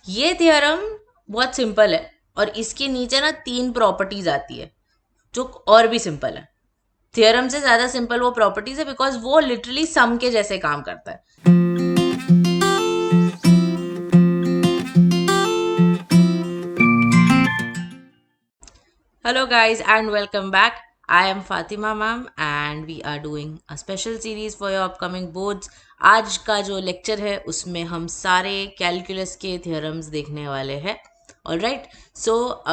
ये थियरम बहुत सिंपल है और इसके नीचे ना 3 प्रॉपर्टीज आती है जो और भी सिंपल है। थियरम से ज्यादा सिंपल वो प्रॉपर्टीज है बिकॉज वो लिटरली सम के जैसे काम करता है। Hello, guys, and welcome back. I am Fatima ma'am, and we are doing a special series for your upcoming boards. आज का जो लेक्चर है उसमें हम सारे कैलकुलस के थियरम्स देखने वाले हैं। All right, so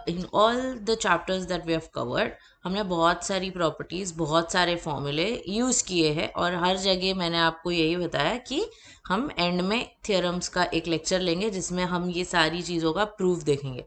in all the chapters that we have covered हमने बहुत सारी प्रॉपर्टीज़, बहुत सारे फॉर्मूले यूज़ किए हैं और हर जगह मैंने आपको यही बताया कि हम एंड में थियरम्स का एक लेक्चर लेंगे जिसमें हम ये सारी चीज़ों का प्रूफ देखेंगे।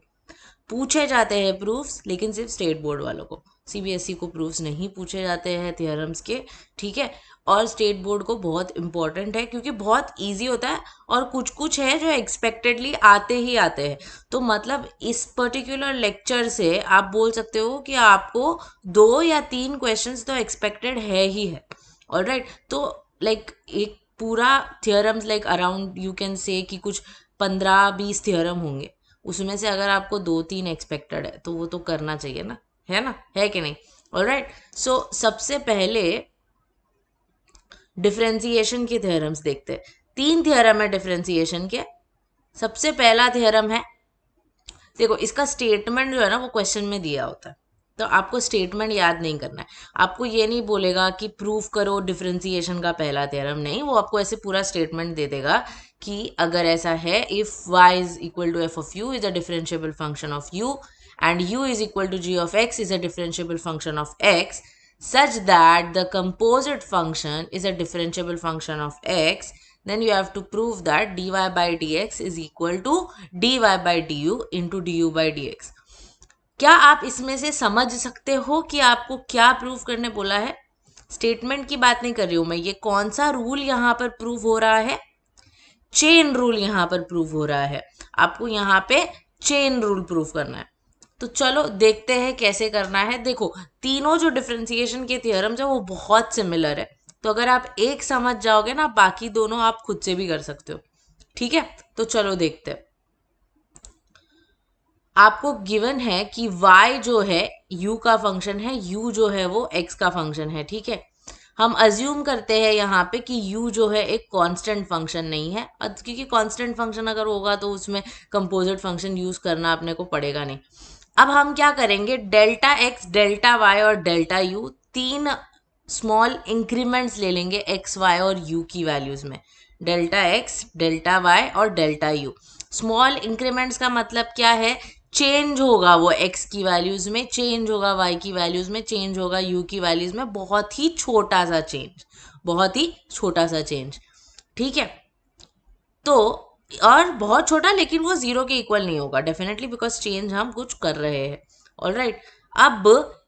पूछे जाते हैं प्रूफ्स, लेकिन सिर्फ स्टेट बोर्ड वालों को, सीबीएसई को प्रूफ्स नहीं पूछे जाते हैं थियरम्स के, ठीक है। और स्टेट बोर्ड को बहुत इंपॉर्टेंट है क्योंकि बहुत इजी होता है और कुछ कुछ है जो एक्सपेक्टेडली आते ही आते हैं। तो मतलब इस पर्टिकुलर लेक्चर से आप बोल सकते हो कि आपको 2 या 3 क्वेश्चंस तो एक्सपेक्टेड है ही है। ऑलराइट, तो लाइक एक पूरा theorems like around you can say कि कुछ 15-20 थियरम होंगे, उसमें से अगर आपको 2-3 एक्सपेक्टेड है तो वो तो करना चाहिए ना, है ना, है कि नहीं। ऑलराइट, सो सबसे पहले डिफरेंशिएशन के थ्योरम्स देखते हैं। 3 थ्योरम है डिफरेंशिएशन के। सबसे पहला थ्योरम है, देखो इसका स्टेटमेंट जो है ना वो क्वेश्चन में दिया होता है, तो आपको स्टेटमेंट याद नहीं करना है। आपको ये नहीं बोलेगा कि प्रूफ करो डिफरेंशिएशन का पहला थ्योरम, नहीं, वो आपको ऐसे पूरा स्टेटमेंट दे देगा कि अगर ऐसा है, if y is equal to f of u is a differentiable function of u and u is equal to g of x is a differentiable function of x such that the composite function is a differentiable function of x, then you have to prove that dy by dx is equal to dy by du into du by dx। क्या आप इसमें से समझ सकते हो कि आपको क्या प्रूव करने बोला है? स्टेटमेंट की बात नहीं कर रही हूं मैं, ये कौन सा रूल यहां पर प्रूव हो रहा है? चेन रूल यहां पर प्रूव हो रहा है। आपको यहां पे चेन रूल प्रूव करना है। तो चलो देखते हैं कैसे करना है। देखो, तीनों जो डिफरेंशिएशन के थियरम्स है वो बहुत सिमिलर है, तो अगर आप एक समझ जाओगे ना, बाकी दोनों आप खुद से भी कर सकते हो, ठीक है। तो चलो देखते हैं। आपको गिवन है कि y जो है u का फंक्शन है, u जो है वो x का फंक्शन है, ठीक है। हम अज्यूम करते हैं यहाँ पे कि u जो है एक कांस्टेंट फंक्शन नहीं है, क्योंकि कांस्टेंट फंक्शन अगर होगा तो उसमें कंपोजिट फंक्शन यूज करना अपने को पड़ेगा नहीं। अब हम क्या करेंगे, डेल्टा एक्स, डेल्टा वाई और डेल्टा यू, 3 स्मॉल इंक्रीमेंट्स ले लेंगे एक्स, वाई और यू की वैल्यूज में। डेल्टा एक्स, डेल्टा वाई और डेल्टा यू, स्मॉल इंक्रीमेंट्स का मतलब क्या है? चेंज होगा वो x की वैल्यूज में, चेंज होगा y की वैल्यूज में, चेंज होगा u की वैल्यूज में, बहुत ही छोटा सा चेंज, बहुत ही छोटा सा चेंज, ठीक है। तो और बहुत छोटा, लेकिन वो 0 के इक्वल नहीं होगा डेफिनेटली, बिकॉज चेंज हम कुछ कर रहे हैं। ऑलराइट, अब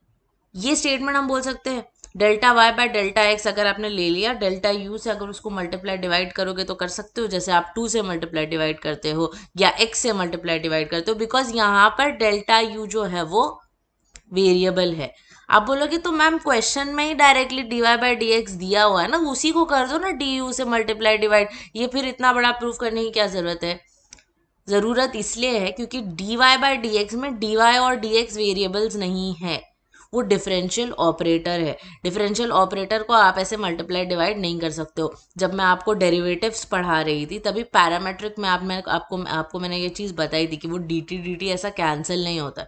ये स्टेटमेंट हम बोल सकते हैं delta y by delta x अगर आपने ले लिया, डेल्टा यू से अगर उसको मल्टीप्लाई डिवाइड करोगे तो कर सकते हो, जैसे आप 2 से मल्टीप्लाई डिवाइड करते हो या एक्स से मल्टीप्लाई डिवाइड करते हो, बिकॉज यहाँ पर डेल्टा यू जो है वो वेरिएबल है। आप बोलोगे तो मैम क्वेश्चन में ही directly d y by d x दिया हुआ है ना, उसी को कर दो ना डी यू से मल्टीप्लाई डिवाइड, ये फिर इतना बड़ा प्रूफ करने की क्या जरूरत है? जरूरत इसलिए है क्योंकि d y by d x में डी वाई और डी एक्स वेरिएबल्स नहीं है, वो डिफरेंशियल ऑपरेटर है। डिफरेंशियल ऑपरेटर को आप ऐसे मल्टीप्लाई डिवाइड नहीं कर सकते हो। जब मैं आपको डेरिवेटिव्स पढ़ा रही थी तभी पैरामेट्रिक में आपको मैंने ये चीज़ बताई थी कि वो डी टी ऐसा कैंसिल नहीं होता।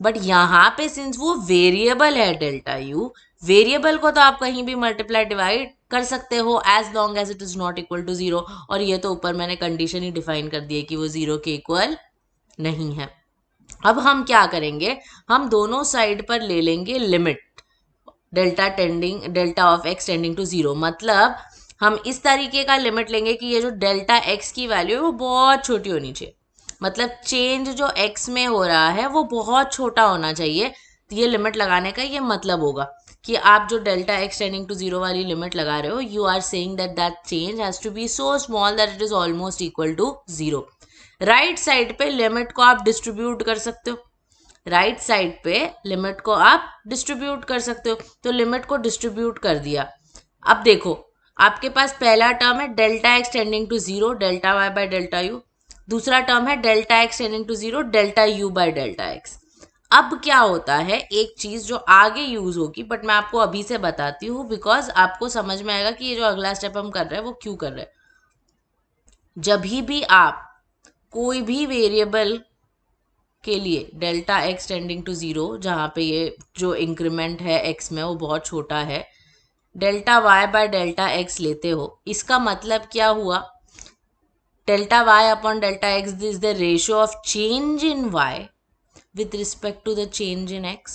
बट यहाँ पे सिंस वो वेरिएबल है डेल्टा यू, वेरिएबल को तो आप कहीं भी मल्टीप्लाई डिवाइड कर सकते हो as long as it is not equal to 0, और ये तो ऊपर मैंने कंडीशन ही डिफाइन कर दी है कि वो 0 के इक्वल नहीं है। अब हम क्या करेंगे, हम दोनों साइड पर ले लेंगे limit delta of x tending to 0, मतलब हम इस तरीके का लिमिट लेंगे कि ये जो डेल्टा एक्स की वैल्यू है वो बहुत छोटी होनी चाहिए, मतलब चेंज जो x में हो रहा है वो बहुत छोटा होना चाहिए। तो ये लिमिट लगाने का ये मतलब होगा कि आप जो डेल्टा एक्स टेंडिंग टू 0 वाली लिमिट लगा रहे हो, you are saying that that change has to be so small that it is almost equal to 0। Right side पे लिमिट को आप डिस्ट्रीब्यूट कर सकते हो, राइट साइड पे लिमिट को आप डिस्ट्रीब्यूट कर सकते हो, तो लिमिट को डिस्ट्रीब्यूट कर दिया। अब देखो, आपके पास पहला टर्म है delta x tending to 0 delta y by delta u, दूसरा टर्म है delta x tending to 0 delta u by delta x. अब क्या होता है, एक चीज जो आगे यूज होगी बट मैं आपको अभी से बताती हूँ बिकॉज आपको समझ में आएगा कि ये जो अगला स्टेप हम कर रहे हैं वो क्यों कर रहे हैं। जब भी आप कोई भी वेरिएबल के लिए डेल्टा एक्स टेंडिंग टू 0 जहाँ पे ये जो इंक्रीमेंट है एक्स में वो बहुत छोटा है, delta y by delta x लेते हो, इसका मतलब क्या हुआ, delta y upon delta x is the ratio of change in y with respect to the change in x।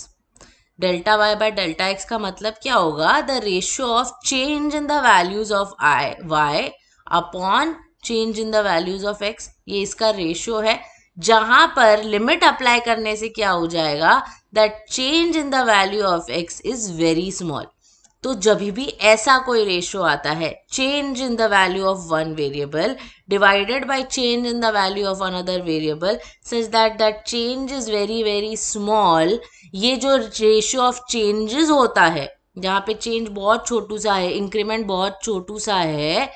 Delta y by delta x का मतलब क्या होगा, the ratio of change in the values of i y upon change in the values of x. ये इसका ratio है, जहां पर limit apply करने से क्या हो जाएगा, that change in the value of x is very small. तो जब भी ऐसा कोई रेशियो आता है, change in the value of one variable divided by change in the value of another variable such that that change is very very small, ये जो ratio of changes होता है जहाँ पे चेंज बहुत छोटू सा है, इंक्रीमेंट बहुत छोटू सा है,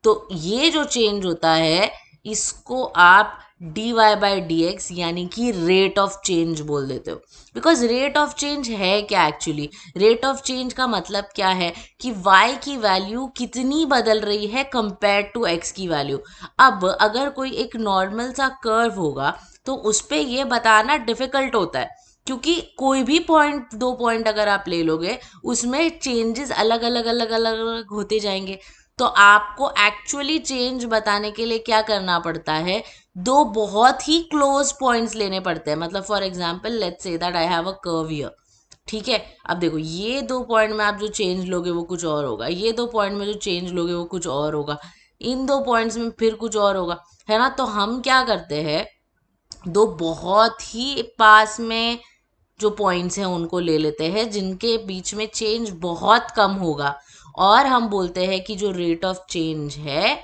तो ये जो चेंज होता है इसको आप d y by d x यानी कि रेट ऑफ चेंज बोल देते हो। बिकॉज रेट ऑफ चेंज है क्या एक्चुअली, रेट ऑफ चेंज का मतलब क्या है कि y की वैल्यू कितनी बदल रही है कंपेयर टू x की वैल्यू। अब अगर कोई एक नॉर्मल सा कर्व होगा तो उस पर ये बताना डिफिकल्ट होता है, क्योंकि कोई भी पॉइंट, दो पॉइंट अगर आप ले लोगे उसमें चेंजेस अलग अलग अलग अलग अलग होते जाएंगे। तो आपको एक्चुअली चेंज बताने के लिए क्या करना पड़ता है, दो बहुत ही क्लोज पॉइंट्स लेने पड़ते हैं। मतलब for example let's say that I have a curve here, ठीक है। अब देखो ये दो पॉइंट में आप जो चेंज लोगे वो कुछ और होगा, ये दो पॉइंट में जो चेंज लोगे वो कुछ और होगा, इन दो पॉइंट्स में फिर कुछ और होगा, है ना। तो हम क्या करते हैं, दो बहुत ही पास में जो पॉइंट्स हैं उनको ले लेते हैं जिनके बीच में चेंज बहुत कम होगा, और हम बोलते हैं कि जो रेट ऑफ चेंज है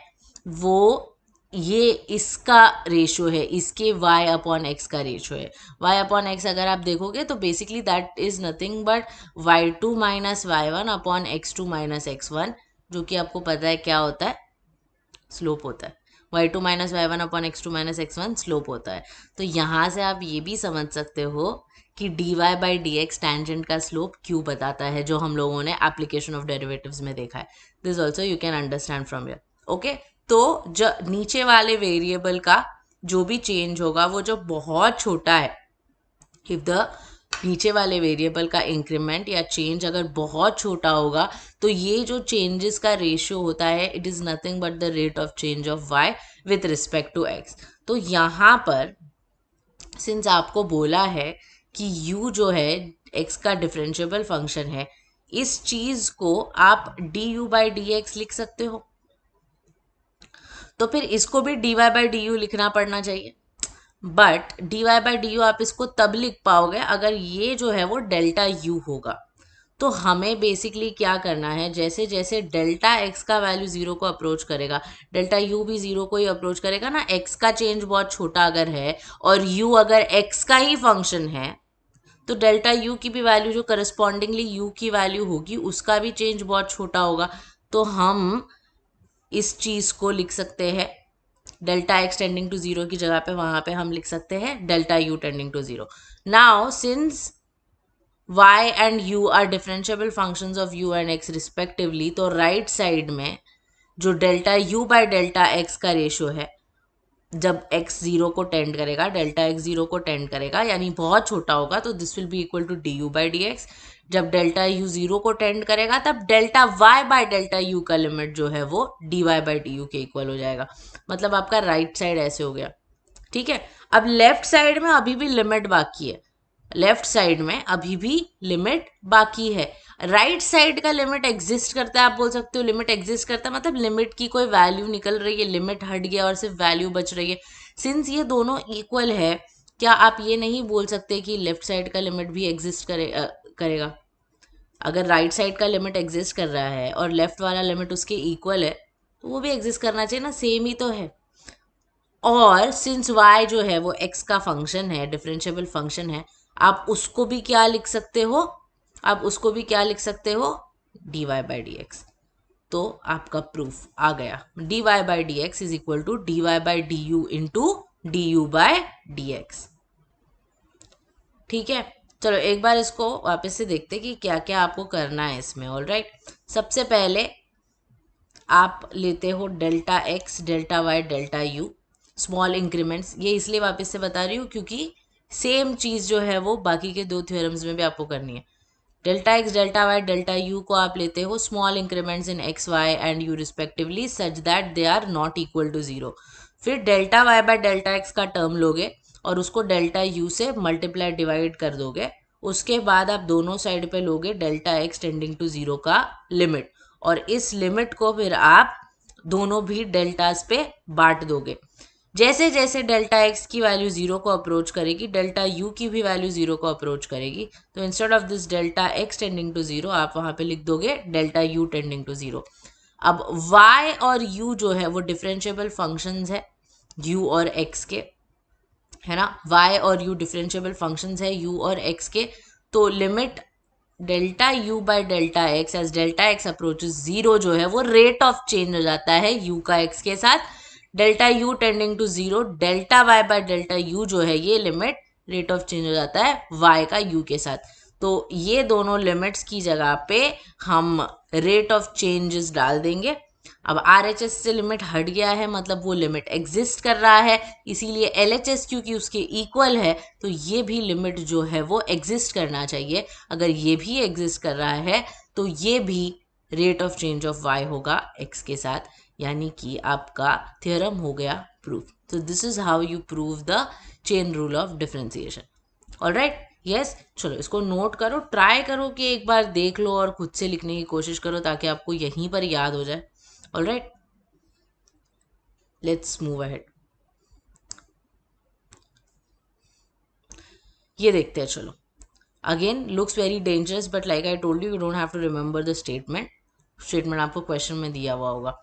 वो ये इसका रेशियो है, इसके y अपॉन एक्स का रेशियो है। y अपॉन एक्स अगर आप देखोगे तो basically that is nothing but y2 minus y1 upon x2 minus x1, जो कि आपको पता है क्या होता है, स्लोप होता है। y2 minus y1 upon x2 minus x1 slope होता है। तो यहाँ से आप ये भी समझ सकते हो कि dy by d x tangent का स्लोप क्यों बताता है, जो हम लोगों ने एप्लीकेशन ऑफ डेरिवेटिव्स में देखा है। This also you can understand from here, okay. तो जो नीचे वाले वेरिएबल का जो भी चेंज होगा वो जो बहुत छोटा है, इफ द नीचे वाले वेरिएबल का इंक्रीमेंट या चेंज अगर बहुत छोटा होगा तो ये जो चेंजेस का रेशियो होता है it is nothing but the rate of change of y with respect to x। तो यहाँ पर सिंस आपको बोला है कि u जो है x का डिफरेंशिएबल फंक्शन है, इस चीज को आप du बाई डी एक्स लिख सकते हो, तो फिर इसको भी dy बाई डी यू लिखना पड़ना चाहिए। But dy by d you आप इसको तब लिख पाओगे अगर ये जो है वो डेल्टा u होगा। तो हमें बेसिकली क्या करना है, जैसे जैसे डेल्टा x का वैल्यू 0 को अप्रोच करेगा, डेल्टा u भी 0 को ही अप्रोच करेगा ना। x का चेंज बहुत छोटा अगर है और u अगर x का ही फंक्शन है तो डेल्टा u की भी वैल्यू जो करस्पॉन्डिंगली u की वैल्यू होगी उसका भी चेंज बहुत छोटा होगा। तो हम इस चीज को लिख सकते हैं डेल्टा एक्स टेंडिंग टू 0 की जगह पे वहां पे हम लिख सकते हैं delta u tending to 0। Now since y and u are differentiable functions of u and x respectively, तो राइट साइड में जो delta u by delta x का रेशियो है, जब x 0 को टेंड करेगा, डेल्टा x 0 को टेंड करेगा यानी बहुत छोटा होगा, तो this will be equal to d u by d x. जब डेल्टा u 0 को टेंड करेगा तब delta y by delta u का लिमिट जो है वो dy बाई डी यू के इक्वल हो जाएगा। मतलब आपका राइट साइड ऐसे हो गया, ठीक है। अब लेफ्ट साइड में अभी भी लिमिट बाकी है, लेफ्ट साइड में अभी भी लिमिट बाकी है। राइट साइड का लिमिट एग्जिस्ट करता है, आप बोल सकते हो लिमिट एग्जिस्ट करता है मतलब लिमिट की कोई वैल्यू निकल रही है, लिमिट हट गया और सिर्फ वैल्यू बच रही है। सिंस ये दोनों इक्वल है, क्या आप ये नहीं बोल सकते कि लेफ्ट साइड का लिमिट भी एग्जिस्ट करेगा। अगर राइट साइड का लिमिट एग्जिस्ट कर रहा है और लेफ्ट वाला लिमिट उसके इक्वल है तो वो भी एग्जिस्ट करना चाहिए ना, सेम ही तो है। और सिंस y जो है वो x का फंक्शन है, डिफरेंशिएबल फंक्शन है, आप उसको भी क्या लिख सकते हो, आप उसको भी क्या लिख सकते हो, dy बाई डी एक्स। तो आपका प्रूफ आ गया, dy by d x is equal to dy by d u into d u by d x. ठीक है, चलो एक बार इसको वापस से देखते कि क्या क्या आपको करना है इसमें। ऑलराइट, सबसे पहले आप लेते हो delta x, delta y, delta u, small increments. ये इसलिए वापस से बता रही हूँ क्योंकि सेम चीज़ जो है वो बाकी के दो थ्योरम्स में भी आपको करनी है। Delta x, delta y, delta u को आप लेते हो small increments in x, y and u respectively such that they are not equal to zero. फिर delta y by delta x का टर्म लोगे और उसको डेल्टा यू से मल्टीप्लाई डिवाइड कर दोगे। उसके बाद आप दोनों साइड पे लोगे delta x tending to zero का लिमिट, और इस लिमिट को फिर आप दोनों भी डेल्टास पे बांट दोगे। जैसे जैसे डेल्टा एक्स की वैल्यू जीरो को अप्रोच करेगी, डेल्टा यू की भी वैल्यू जीरो को अप्रोच करेगी। तो instead of this delta x tending to zero आप वहां पे लिख दोगे delta u tending to zero. अब y और u जो है वो डिफरेंशिएबल फंक्शंस है u और x के, है ना। y और u डिफरेंशिएबल फंक्शंस है u और x के। तो limit delta u by delta x as delta x approaches zero जो है वो रेट ऑफ चेंज हो जाता है u का x के साथ। Delta u tending to zero, delta y by delta u जो है ये लिमिट रेट ऑफ चेंज हो जाता है y का u के साथ। तो ये दोनों लिमिट्स की जगह पे हम रेट ऑफ चेंजेस डाल देंगे। अब RHS से लिमिट हट गया है, मतलब वो लिमिट एग्जिस्ट कर रहा है, इसीलिए LHS क्योंकि उसके इक्वल है तो ये भी लिमिट जो है वो एग्जिस्ट करना चाहिए। अगर ये भी एग्जिस्ट कर रहा है तो ये भी rate of change of y होगा x के साथ, यानी कि आपका थ्योरम हो गया प्रूफ। तो this is how you prove the chain rule of differentiation. Alright, yes, चलो इसको नोट करो, ट्राई करो कि एक बार देख लो और खुद से लिखने की कोशिश करो ताकि आपको यहीं पर याद हो जाए। All right, let's move ahead. ये देखते हैं, चलो। Again looks very dangerous but like I told you don't have to remember the statement आपको क्वेश्चन में दिया हुआ होगा।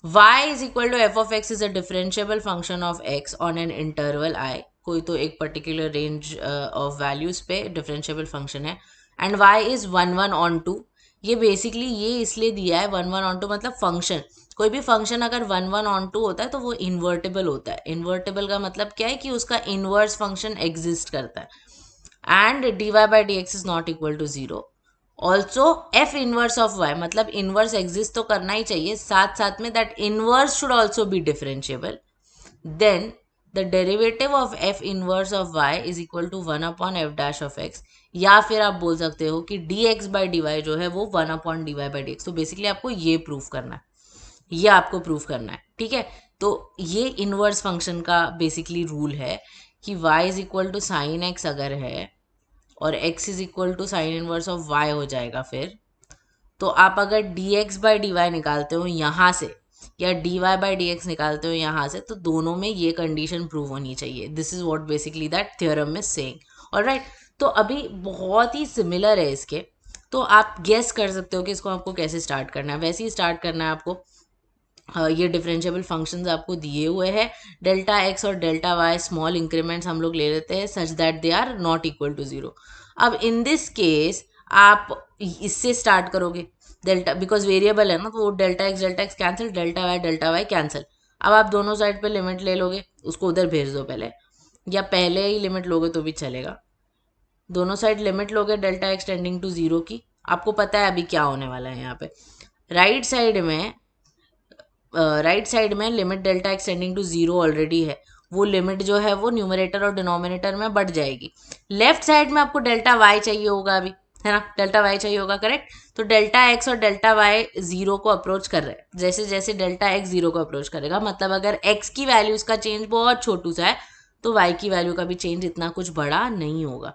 y is equal to f of x is a differentiable function of x on an interval i। कोई तो एक particular range of values पे differentiable function है, एंड y इज 1 1 ऑन 2। ये बेसिकली ये इसलिए दिया है 1 1 ऑन 2, मतलब फंक्शन, कोई भी फंक्शन अगर 1 1 ऑन 2 होता है तो वो इन्वर्टेबल होता है। इन्वर्टेबल का मतलब क्या है कि उसका इनवर्स फंक्शन एग्जिस्ट करता है। And dy by d x is not equal to zero. Also f inverse of y, मतलब इनवर्स एग्जिस्ट तो करना ही चाहिए, साथ साथ में that inverse should also be differentiable. Then the derivative of f inverse of y is equal to 1 upon f dash of x, या फिर आप बोल सकते हो कि dx बाई डी वाई जो है वो 1 upon d y by d x. तो बेसिकली आपको ये प्रूफ करना है, ये आपको प्रूफ करना है, ठीक है। तो ये इनवर्स फंक्शन का बेसिकली रूल है कि y is equal to sine x अगर है और x is equal to sine inverse of y हो जाएगा, फिर तो आप अगर dx बाई डी वाई निकालते हो यहाँ से या dy बाई डी एक्स निकालते हो यहाँ से, तो दोनों में ये कंडीशन प्रूव होनी चाहिए। This is what basically that theorem is saying. Alright, तो अभी बहुत ही सिमिलर है इसके, तो आप गेस कर सकते हो कि इसको आपको कैसे स्टार्ट करना है। वैसे ही स्टार्ट करना है आपको। ये डिफरेंशिएबल फंक्शंस आपको दिए हुए हैं, डेल्टा एक्स और डेल्टा वाई स्मॉल इंक्रीमेंट्स हम लोग ले लेते हैं such that they are not equal to zero. अब इन दिस केस आप इससे स्टार्ट करोगे, डेल्टा बिकॉज वेरिएबल है ना, तो वो delta x cancel, delta y cancel. अब आप दोनों साइड पे लिमिट ले लोगे, उसको उधर भेज दो पहले, या पहले ही लिमिट लोगे तो भी चलेगा। दोनों साइड लिमिट लोगे delta x tending to zero की। आपको पता है अभी क्या होने वाला है यहाँ पे, राइट साइड में limit delta x tending to zero already है, वो लिमिट जो है वो न्यूमरेटर और डिनोमिनेटर में बढ़ जाएगी। लेफ्ट साइड में आपको डेल्टा वाई चाहिए होगा अभी, है ना, डेल्टा वाई चाहिए होगा, करेक्ट। तो डेल्टा एक्स और डेल्टा वाई जीरो को अप्रोच कर रहे हैं, जैसे जैसे डेल्टा एक्स जीरो को अप्रोच करेगा, मतलब अगर एक्स की वैल्यूज का चेंज बहुत छोटू सा है तो वाई की वैल्यू का भी चेंज इतना कुछ बड़ा नहीं होगा।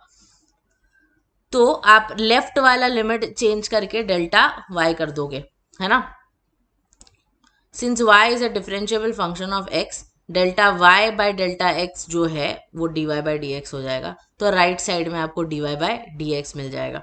तो आप लेफ्ट वाला लिमिट चेंज करके डेल्टा वाई कर दोगे, है ना। Since y is a differentiable function of x, delta y by delta x जो है वो dy बाई डी एक्स हो जाएगा। तो राइट साइड में आपको dy बाई डी एक्स मिल जाएगा।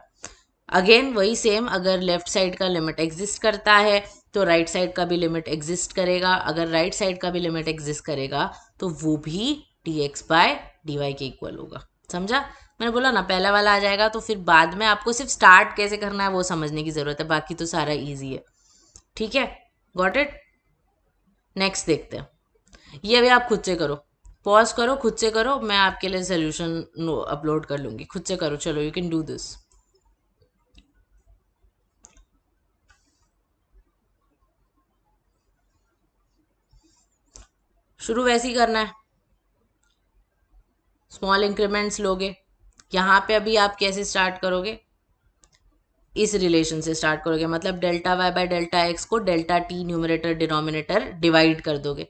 अगेन वही सेम, अगर लेफ्ट साइड का लिमिट एग्जिस्ट करता है तो राइट साइड का भी लिमिट एग्जिस्ट करेगा, अगर राइट साइड का भी लिमिट एग्जिस्ट करेगा तो वो भी dx बाय dy के इक्वल होगा। समझा, मैंने बोला ना पहला वाला आ जाएगा तो फिर बाद में आपको सिर्फ स्टार्ट कैसे करना है वो समझने की जरूरत है, बाकी तो सारा इजी है। ठीक है, गॉट इट। नेक्स्ट देखते हैं, ये अभी आप खुद से करो, पॉज करो, खुद से करो, मैं आपके लिए सोल्यूशन अपलोड कर लूंगी, खुद से करो, चलो, यू कैन डू दिस। शुरू वैसे ही करना है, स्मॉल इंक्रीमेंट्स लोगे। यहाँ पे अभी आप कैसे स्टार्ट करोगे, इस रिलेशन से स्टार्ट करोगे, मतलब delta y by delta x को delta t numerator denominator divide कर दोगे,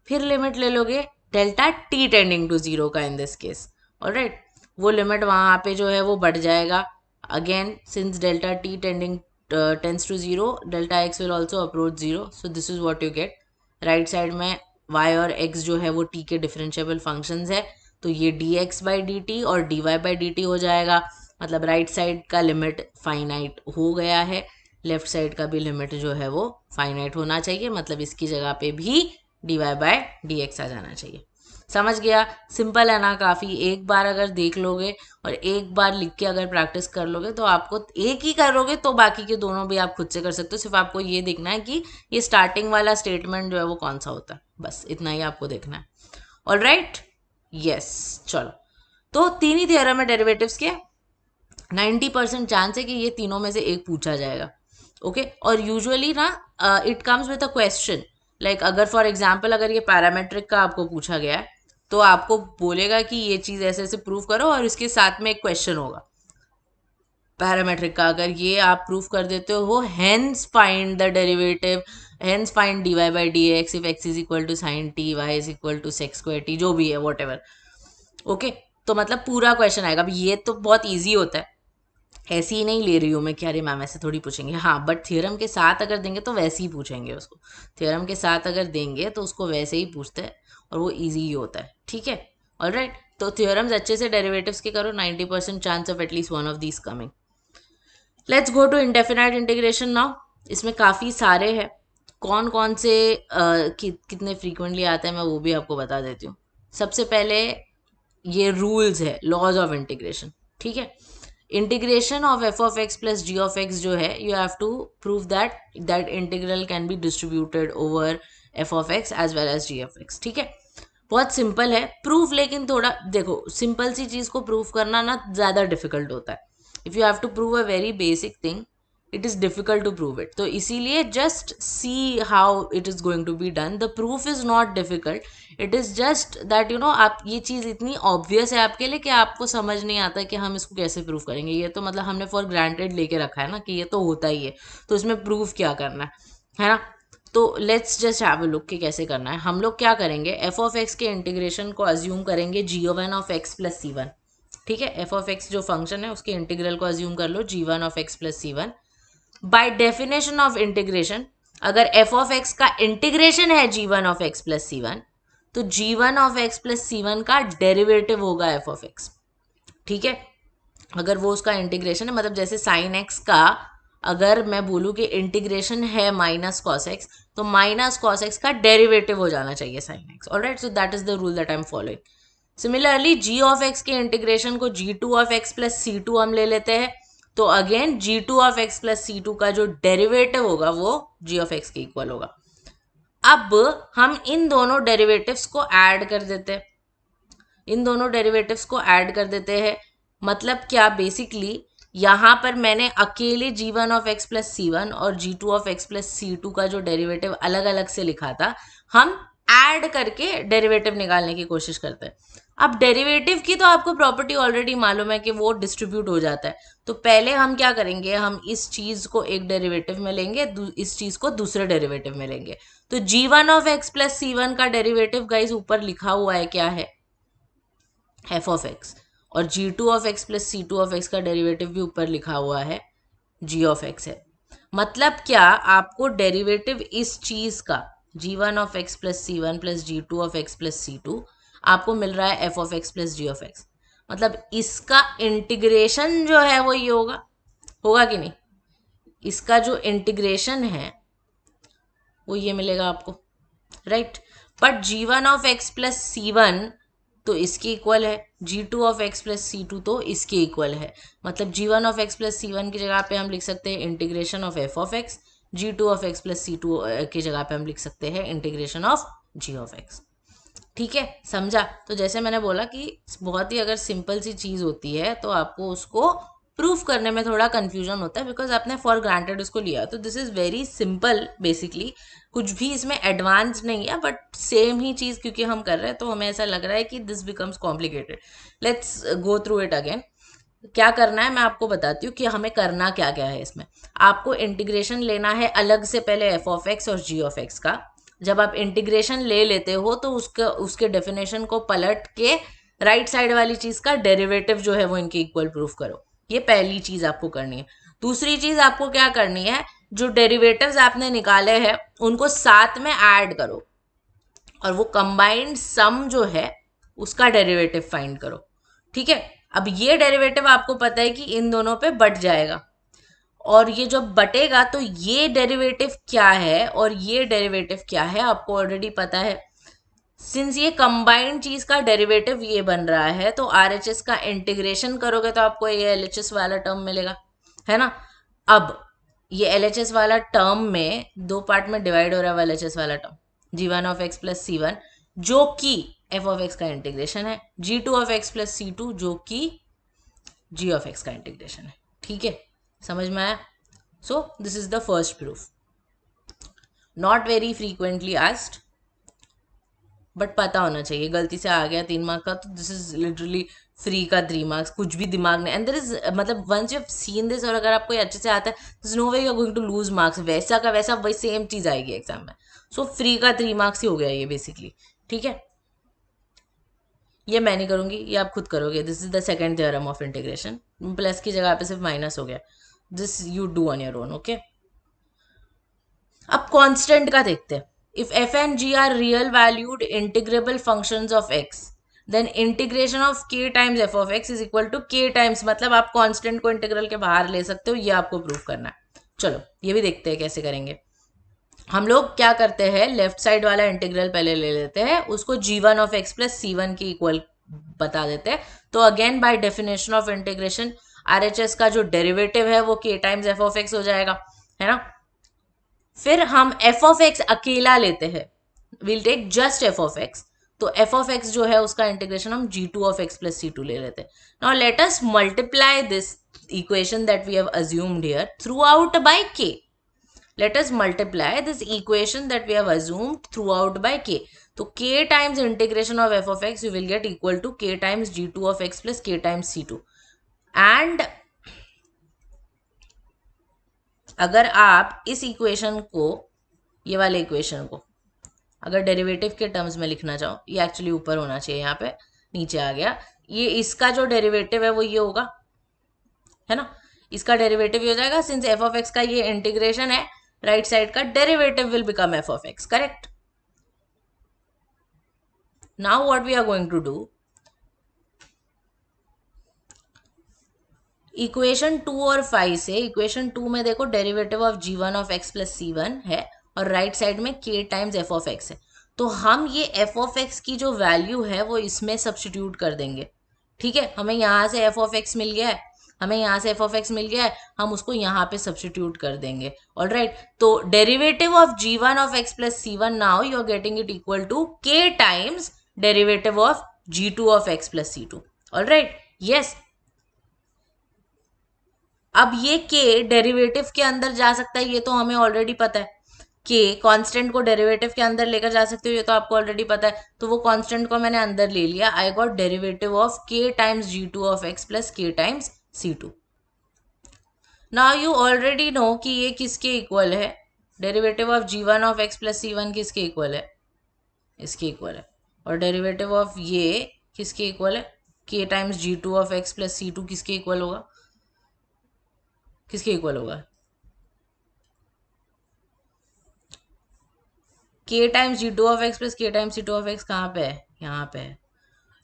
फिर लिमिट ले लोगे delta t tending to zero का इन दिस केस, ऑलराइट। वो लिमिट वहाँ पे जो है वो बढ़ जाएगा, again since delta t tending tends to zero, delta x will also approach zero, so this is what you get. Right side में y और x जो है वो t के डिफरेंशिएबल फंक्शंस है, तो ये dx बाई डी टी और dy बाई डी टी हो जाएगा, मतलब राइट साइड का लिमिट फाइनाइट हो गया है, लेफ्ट साइड का भी लिमिट जो है वो फाइनाइट होना चाहिए, मतलब इसकी जगह पे भी dy बाय डी एक्स आ जाना चाहिए। समझ गया, सिंपल है ना काफ़ी। एक बार अगर देख लोगे और एक बार लिख के अगर प्रैक्टिस कर लोगे तो आपको, एक ही करोगे तो बाकी के दोनों भी आप खुद से कर सकते हो, सिर्फ आपको ये देखना है कि ये स्टार्टिंग वाला स्टेटमेंट जो है वो कौन सा होता है, बस इतना ही आपको देखना है। ऑलराइट, यस, चलो, तो तीन ही थ्योरम है डेरिवेटिव्स के, 90% चांस है कि ये तीनों में से एक पूछा जाएगा, ओके। और यूजुअली ना it comes with a question, like अगर फॉर एग्जांपल अगर ये पैरामेट्रिक का आपको पूछा गया है तो आपको बोलेगा कि ये चीज़ ऐसे ऐसे प्रूव करो और इसके साथ में एक क्वेश्चन होगा पैरामेट्रिक का, अगर ये आप प्रूफ कर देते हो, hence find the derivative, hence find d y by d x if x is equal to sine t, y is equal to sec square t, जो भी है वॉट एवर, ओके। तो मतलब पूरा क्वेश्चन आएगा। अब ये तो बहुत ईजी होता है, ऐसे ही नहीं ले रही हूँ मैं कि अरे मैम ऐसे थोड़ी पूछेंगे, हाँ, बट थ्योरम के साथ अगर देंगे तो वैसे ही पूछेंगे उसको, थ्योरम के साथ अगर देंगे तो उसको वैसे ही पूछते हैं और वो ईजी ही होता है, ठीक है, ऑलराइट। तो थ्योरम्स अच्छे से डेरिवेटिव्स के करो, 90% chance of at least one of these coming. Let's go to indefinite integration now. इसमें काफ़ी सारे हैं, कौन कौन से कितने फ्रीक्वेंटली आते हैं मैं वो भी आपको बता देती हूँ। सबसे पहले ये रूल्स है, लॉज ऑफ इंटीग्रेशन, ठीक है। Integration of f of x plus g of x जो है, you have to prove that that integral can be distributed over f of x as well as g of x, ठीक है। बहुत simple है proof, लेकिन थोड़ा देखो, simple सी चीज़ को प्रूफ करना ना ज़्यादा डिफिकल्ट होता है। If you have to prove a very basic thing, it is difficult to prove it, तो इसीलिए just see how it is going to be done, the proof is not difficult, it is just that you know, आप ये चीज़ इतनी obvious है आपके लिए कि आपको समझ नहीं आता कि हम इसको कैसे प्रूव करेंगे, ये तो मतलब हमने फॉर ग्रांटेड लेके रखा है ना कि ये तो होता ही है, तो इसमें प्रूफ क्या करना है ना। तो let's just have a look कि कैसे करना है। हम लोग क्या करेंगे, एफ ऑफ एक्स के इंटीग्रेशन को अज्यूम करेंगे g one of x plus c one, ठीक है। एफ ऑफ एक्स जो फंक्शन है उसके इंटीग्रल को अज्यूम कर लो g one of x plus c one. By definition of integration, अगर एफ ऑफ एक्स का इंटीग्रेशन है g one of x plus c one, तो g one of x plus c one का derivative होगा f of x, ठीक है। अगर वो उसका इंटीग्रेशन है, मतलब जैसे साइन एक्स का अगर मैं बोलूँ कि इंटीग्रेशन है माइनस कॉस एक्स, तो माइनस कॉस एक्स का डेरिवेटिव हो जाना चाहिए sine x, alright. So that is the rule that I am following. Similarly g of x के इंटीग्रेशन को g two of x plus c two हम ले लेते हैं, तो again g two of x plus c two का जो derivative होगा वो जी ऑफ एक्स के इक्वल होगा। अब हम इन दोनों डेरिवेटिव्स को ऐड कर देते हैं, इन दोनों डेरिवेटिव्स को ऐड कर देते हैं, मतलब क्या, बेसिकली यहाँ पर मैंने अकेले g one of x plus c one और g two of x plus c two का जो डेरिवेटिव अलग अलग से लिखा था, हम ऐड करके डेरिवेटिव निकालने की कोशिश करते हैं। अब डेरिवेटिव की तो आपको प्रॉपर्टी ऑलरेडी मालूम है कि वो डिस्ट्रीब्यूट हो जाता है, तो पहले हम क्या करेंगे, हम इस चीज़ को एक डेरिवेटिव में लेंगे, इस चीज़ को दूसरे डेरिवेटिव में लेंगे। तो g one of x plus c one का डेरिवेटिव गाइज ऊपर लिखा हुआ है, क्या है, एफ ऑफ एक्स, और g two of x plus c two of x का डेरिवेटिव भी ऊपर लिखा हुआ है, जी ऑफ एक्स है। मतलब क्या, आपको डेरिवेटिव इस चीज का g one of x plus c one plus g two of x plus c two आपको मिल रहा है f of x plus g of x, मतलब इसका इंटीग्रेशन जो है वो ये होगा, होगा कि नहीं, इसका जो इंटीग्रेशन है वो ये मिलेगा आपको, right. But g one of x plus c one तो इसके इक्वल है, g two of x plus c two तो इसके इक्वल है, मतलब g one of x plus c one की जगह पे हम लिख सकते हैं integration of f of x g2 of x plus c2 की जगह पे हम लिख सकते हैं integration of g of x. ठीक है, समझा? तो जैसे मैंने बोला कि बहुत ही अगर सिंपल सी चीज होती है तो आपको उसको प्रूफ करने में थोड़ा कंफ्यूजन होता है, बिकॉज आपने फॉर ग्रांटेड उसको लिया। तो this is very simple basically, कुछ भी इसमें एडवांस नहीं है, बट सेम ही चीज क्योंकि हम कर रहे हैं तो हमें ऐसा लग रहा है कि this becomes complicated. Let's go through it again. क्या करना है मैं आपको बताती हूँ कि हमें करना क्या क्या है इसमें। आपको इंटीग्रेशन लेना है अलग से पहले एफ ऑफ एक्स और जी ऑफ एक्स का। जब आप इंटीग्रेशन ले लेते हो तो उसके डेफिनेशन को पलट के राइट साइड वाली चीज का डेरिवेटिव जो है वो इनके इक्वल प्रूफ करो। ये पहली चीज आपको करनी है। दूसरी चीज आपको क्या करनी है, जो डेरिवेटिव्स आपने निकाले हैं उनको साथ में ऐड करो और वो कंबाइंड सम जो है उसका डेरिवेटिव फाइंड करो। ठीक है, अब ये डेरिवेटिव आपको पता है कि इन दोनों पे बट जाएगा, और ये जब बटेगा तो ये डेरिवेटिव क्या है और ये डेरिवेटिव क्या है आपको ऑलरेडी पता है। सिंस ये कंबाइंड चीज का डेरिवेटिव ये बन रहा है तो आरएचएस का इंटीग्रेशन करोगे तो आपको ये एलएचएस वाला टर्म मिलेगा, है ना। अब ये एलएचएस वाला टर्म में दो पार्ट में डिवाइड हो रहा है एलएचएस वाला term, g1 of x plus c1 जो कि f ऑफ एक्स का इंटीग्रेशन है, g2 of x plus c2 जो कि g ऑफ एक्स का इंटीग्रेशन है। ठीक है, समझ में आया? सो this is the first proof, not very frequently asked, but पता होना चाहिए। गलती से आ गया 3 मार्क का तो दिस इज लिटरली फ्री का 3 मार्क्स, कुछ भी दिमाग में। एंड देयर इज मतलब once you have seen this और अगर आपको अच्छे से आता है this no way you are going to lose marks, वैसा का वैसा वही सेम चीज आएगी एग्जाम में। सो फ्री का 3 मार्क्स ही हो गया ये बेसिकली। ठीक है, ये मैं नहीं करूंगी, ये आप खुद करोगे। This is the second theorem of integration, plus की जगह पे सिर्फ माइनस हो गया। This you do on your own. Okay, अब कांस्टेंट का देखते हैं। If f and g are real valued integrable functions of x then integration of k times f of x is equal to k times, मतलब आप constant को integral के बाहर ले सकते हो, ये आपको प्रूफ करना है। चलो ये भी देखते हैं कैसे करेंगे। हम लोग क्या करते हैं, लेफ्ट साइड वाला इंटीग्रल पहले ले लेते हैं, उसको g1 of x plus c1 की इक्वल बता देते हैं। तो again bye definition of integration RHS का जो डेरिवेटिव है वो k times f of x हो जाएगा, है ना। फिर हम एफ ऑफ एक्स अकेला लेते हैं, will take just f of x. तो एफ ऑफ एक्स जो है उसका इंटीग्रेशन हम g2 of x plus c2 ले लेते हैं। Now let us multiply this equation that we have assumed here throughout by k. Let us multiply this equation that we have assumed throughout by k. तो k times integration of f of x you will get equal to k times g2 of x plus k times c2. And अगर आप इस equation को, ये वाले equation को अगर derivative के टर्म्स में लिखना चाहो, ये एक्चुअली ऊपर होना चाहिए, यहाँ पे नीचे आ गया। ये इसका जो डेरिवेटिव है वो ये होगा, है ना। इसका डेरिवेटिव ये हो जाएगा, सिंस एफ ऑफ एक्स का ये इंटीग्रेशन है, राइट साइड का derivative will become f of x, correct. Now what we are going to do, equation 2 और 5 से, इक्वेशन 2 में देखो derivative of g1 of x plus c1 है और राइट साइड में k times f of x है। तो हम ये f ऑफ x की जो वैल्यू है वो इसमें सब्स्टिट्यूट कर देंगे। ठीक है, हमें यहाँ से f ऑफ x मिल गया है, हमें यहाँ से f ऑफ x मिल गया है, हम उसको यहाँ पे सब्स्टिट्यूट कर देंगे। ऑलराइट, तो derivative of g1 of x plus c1 now you are getting it equal to k times derivative of g2 of x plus c2। Alright, yes. अब ये k डेरिवेटिव के अंदर जा सकता है, ये तो हमें ऑलरेडी पता है। k कांस्टेंट को डेरिवेटिव के अंदर लेकर जा सकते हो, ये तो आपको ऑलरेडी पता है। तो वो कांस्टेंट को मैंने अंदर ले लिया, I got derivative of k times g2 of x plus k times c2। Now you already no कि ये किसके इक्वल है, derivative of g1 of x plus c1 किसके इक्वल है, इसके इक्वल है। और डेरिवेटिव ऑफ ये किसके इक्वल है, k times g2 of x plus c2 किसके इक्वल होगा, किसके इक्वल होगा, k times g2 of x plus k times c2 of x कहाँ पे है, यहाँ पे है।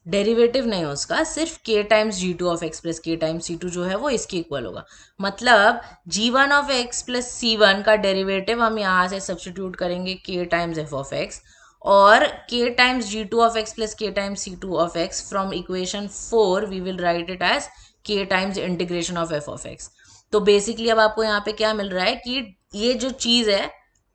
डेरिवेटिव नहीं उसका, सिर्फ k times g2 of x plus k times c2 जो है वो इसके इक्वल होगा। मतलब g1 of x plus c1 का डेरिवेटिव हम यहाँ से सब्स्टिट्यूट करेंगे k times f of x, और k times g2 of x plus k times c2 of x from equation 4 we will write it as k times integration of f of x। तो basically अब आपको यहाँ पे क्या मिल रहा है कि ये जो चीज है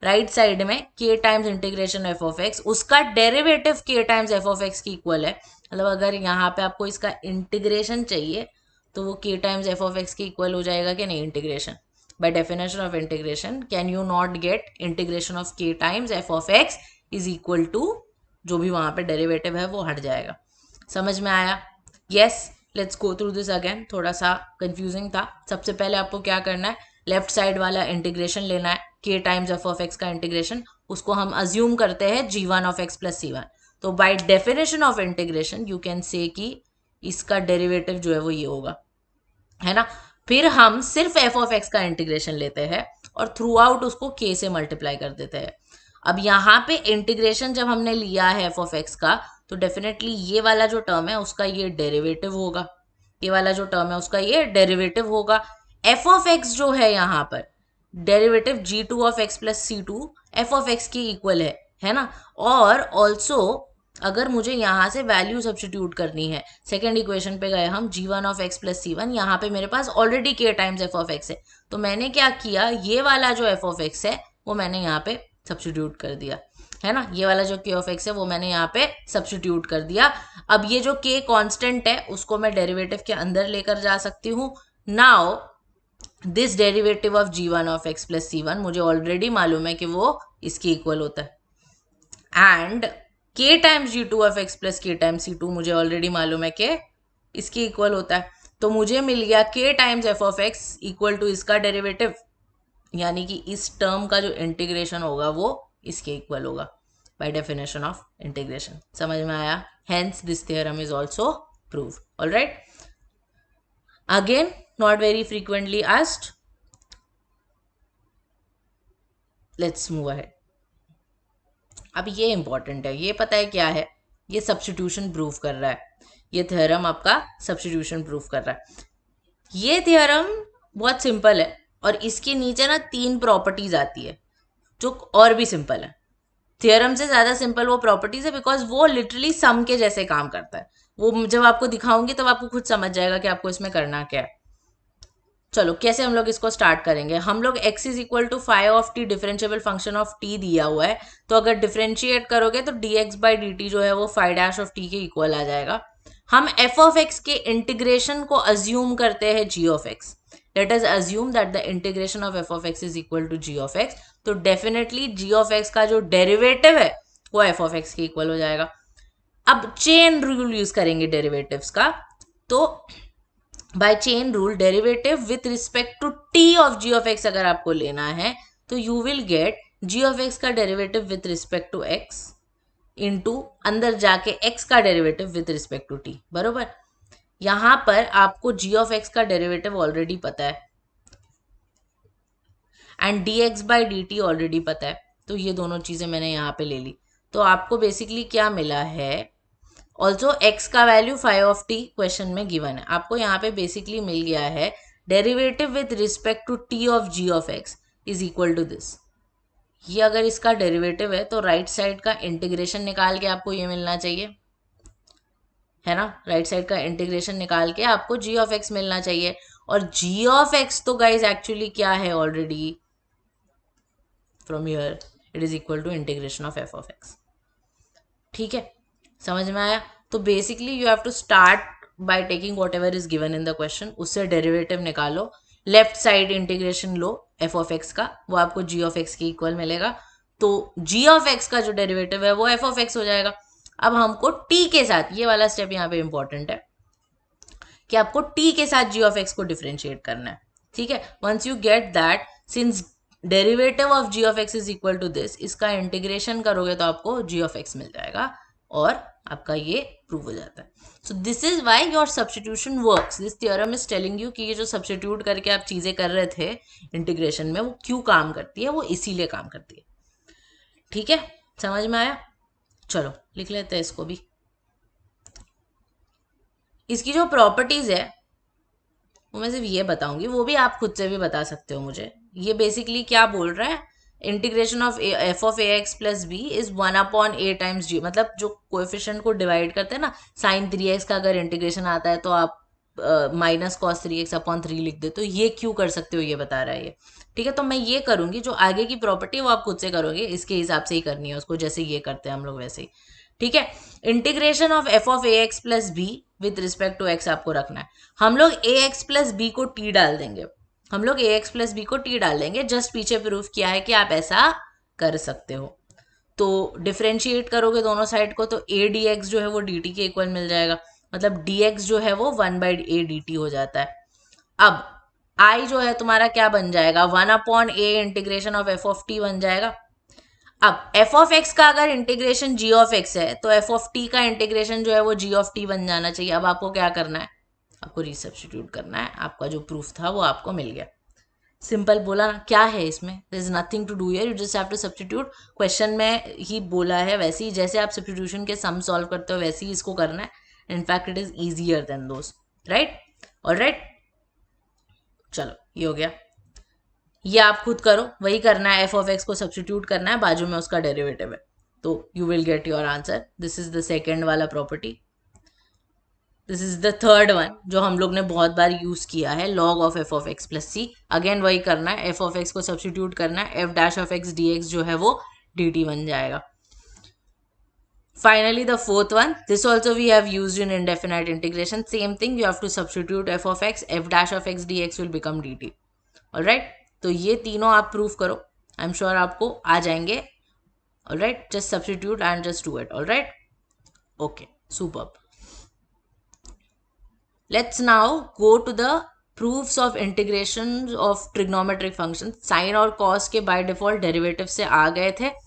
राइट साइड में k times integration f of x, उसका derivative k times f of x की इक्वल है। मतलब अगर यहाँ पे आपको इसका इंटीग्रेशन चाहिए तो वो k times f of x की इक्वल हो जाएगा कि नहीं integration. By definition of integration can you not get integration of k times f of x is equal to जो भी वहां पे डेरिवेटिव है वो हट जाएगा। समझ में आया? Yes, let's go through this again. थोड़ा सा कंफ्यूजिंग था। सबसे पहले आपको क्या करना है, लेफ्ट साइड वाला इंटीग्रेशन लेना है, k times f of x का इंटीग्रेशन, उसको हम अज्यूम करते हैं g1 of x plus c1। तो bye definition of integration you can say कि इसका डेरिवेटिव जो है वो ये होगा, है ना। फिर हम सिर्फ एफ ऑफ एक्स का इंटीग्रेशन लेते हैं और थ्रू आउट उसको k से मल्टीप्लाई कर देते हैं। अब यहाँ पे इंटीग्रेशन जब हमने लिया है एफ ऑफ एक्स का, तो डेफिनेटली ये वाला जो टर्म है उसका ये डेरिवेटिव होगा, ये वाला जो टर्म है उसका ये डेरिवेटिव होगा। एफ ऑफ एक्स जो है यहाँ पर derivative g2 of x plus c2 F of x की इक्वल है ना। और ऑल्सो अगर मुझे यहाँ से वैल्यू सब्स्टिट्यूट करनी है, सेकेंड इक्वेशन पे गए हम, g1 of x plus c1, यहाँ पे मेरे पास already k times f of x है, तो मैंने क्या किया, ये वाला जो एफ ऑफ एक्स है वो मैंने यहाँ पे सब्स्टिट्यूट कर दिया, है ना। ये वाला जो k ऑफ एक्स है वो मैंने यहाँ पे सब्स्टिट्यूट कर दिया। अब ये जो k कांस्टेंट है उसको मैं डेरिवेटिव के अंदर लेकर जा सकती हूँ। Now this derivative of g1 of x plus c1 मुझे ऑलरेडी मालूम है कि वो इसके इक्वल होता है, and k times g2 of x plus k times c2 मुझे ऑलरेडी मालूम है कि इसके इक्वल होता है। तो मुझे मिल गया k times f of x equal to इसका डेरिवेटिव, यानी कि इस टर्म का जो इंटीग्रेशन होगा वो इसके इक्वल होगा बाय डेफिनेशन ऑफ इंटीग्रेशन। समझ में आया? Hence this theorem is also proved. Alright, again not very frequently asked, let's move ahead. अब ये इंपॉर्टेंट है, ये पता है क्या है, ये सब्स्टिट्यूशन प्रूव कर रहा है, ये थ्योरम आपका सब्स्टिट्यूशन प्रूव कर रहा है। ये थ्योरम बहुत सिंपल है और इसके नीचे ना 3 प्रॉपर्टीज आती है जो और भी सिंपल है। थ्योरम से ज्यादा सिंपल वो प्रॉपर्टीज है बिकॉज वो लिटरली सम के जैसे काम करता है। वो जब आपको दिखाऊंगी तब आपको खुद समझ जाएगा कि आपको इसमें करना क्या है। चलो कैसे हम लोग इसको स्टार्ट करेंगे। हम लोग x is equal to five of t differentiable function of t दिया हुआ है, तो अगर डिफरेंशिएट करोगे तो dx बाई dt जो है वो फाइव डैश ऑफ t के इक्वल आ जाएगा। हम f ऑफ x के इंटीग्रेशन को अज्यूम करते हैं g of x। Let us assume that the integration of f of x is equal to g of x, तो डेफिनेटली g ऑफ x का जो डेरिवेटिव है वो f ऑफ x के इक्वल हो जाएगा। अब चेन रूल यूज करेंगे डेरिवेटिव्स का, तो by chain rule derivative with respect to t of g of x अगर आपको लेना है तो you will get g of x का derivative with respect to x into अंदर जाके एक्स का derivative with respect to t, बरोबर। यहां पर आपको जी ऑफ एक्स का डेरिवेटिव ऑलरेडी पता है and d x by d t already पता है, तो ये दोनों चीजें मैंने यहाँ पे ले ली। तो आपको बेसिकली क्या मिला है, ऑल्सो x का value five of t question में गिवन है, आपको यहाँ पे बेसिकली मिल गया है derivative with respect to t of g of x is equal to this. ये अगर इसका डेरिवेटिव है तो राइट साइड का इंटीग्रेशन निकाल के आपको ये मिलना चाहिए, है ना। राइट साइड का इंटीग्रेशन निकाल के आपको g ऑफ x मिलना चाहिए, और g ऑफ x तो गाइज एक्चुअली क्या है already, from here it is equal to integration of f of x। ठीक है, समझ में आया। तो basically you have to start by taking whatever is given in the question, उससे डेरिवेटिव निकालो, लेफ्ट साइड इंटीग्रेशन लो एफ ऑफ एक्स का, वो आपको जी ऑफ एक्स के इक्वल मिलेगा। तो जी ऑफ एक्स का जो डेरिवेटिव है वो एफ ऑफ एक्स हो जाएगा। अब हमको टी के साथ, ये वाला स्टेप यहाँ पे इंपॉर्टेंट है कि आपको टी के साथ जी ऑफ एक्स को डिफरेंशिएट करना है। ठीक है, once you get that, since derivative of g of x is equal to this, इसका इंटीग्रेशन करोगे तो आपको जी ऑफ एक्स मिल जाएगा और आपका ये प्रूव हो जाता है। सो this is why your substitution works. This theorem is telling you कि ये जो सब्स्टिट्यूट करके आप चीजें कर रहे थे इंटीग्रेशन में वो क्यों काम करती है, वो इसीलिए काम करती है। ठीक है, समझ में आया। चलो लिख लेते हैं इसको भी। इसकी जो प्रॉपर्टीज है वो मैं सिर्फ ये बताऊंगी, वो भी आप खुद से भी बता सकते हो मुझे। ये बेसिकली क्या बोल रहा है, integration of f of a x plus b is 1/a times g, मतलब जो कोएफिशिएंट को डिवाइड करते हैं ना, साइन 3x का अगर इंटीग्रेशन आता है तो आप माइनस कॉस 3x अपॉन 3 लिख दे, तो ये क्यों कर सकते हो ये बता रहा है ये। ठीक है, तो मैं ये करूंगी, जो आगे की प्रॉपर्टी वो आप खुद से करोगे, इसके हिसाब से ही करनी है उसको, जैसे ये करते हैं हम लोग वैसे ही। ठीक है, integration of f of a x plus b with respect to x आपको रखना है। हम लोग ए एक्स प्लस बी को टी डाल देंगे, हम लोग ए एक्स प्लस बी को टी डाल देंगे, जस्ट पीछे प्रूफ किया है कि आप ऐसा कर सकते हो। तो डिफ्रेंशिएट करोगे दोनों साइड को, तो ए डी एक्स जो है वो डी टी के इक्वल मिल जाएगा, मतलब डी एक्स जो है वो 1/a/dt हो जाता है। अब आई जो है तुम्हारा क्या बन जाएगा, 1/a integration of f of T बन जाएगा। अब एफ ऑफ एक्स का अगर इंटीग्रेशन जी ऑफ एक्स है, तो एफ ऑफ टी का इंटीग्रेशन जो है वो जी ऑफ टी बन जाना चाहिए। अब आपको क्या करना है, आपको रीसब्स्टिट्यूट करना है, आपका जो प्रूफ था वो आपको मिल गया। सिंपल बोला ना, क्या है इसमें, there is nothing to do here, you just have to substitute. Question में ही बोला है वैसे ही, जैसे आप सब्स्टिट्यूशन के सम सॉल्व करते हो वैसे ही इसको करना है। In fact it is easier than those, right. Alright, चलो ये हो गया। ये आप खुद करो, वही करना है, एफ ऑफ एक्स को सब्स्टिट्यूट करना है, बाजू में उसका डेरिवेटिव है, तो you will get your answer. This is the second वाला property. This is the third one जो हम लोग ने बहुत बार यूज किया है, log of f of x plus c. Again वही करना है, एफ ऑफ एक्स को सब्स्टिट्यूट करना है, f dash of x d x जो है वो डी टी बन जाएगा। Finally, the fourth one, this also we have used in indefinite integration. Same thing, you have to substitute f of x, f dash of x dx will become dt. Alright, तो ये तीनों आप proof करो, I am sure आपको आ जाएंगे। Alright, just substitute and just do it. Alright, okay, superb. Let's now go to the proofs of integration of trigonometric functions. Sin और cos के by default derivative से आ गए थे।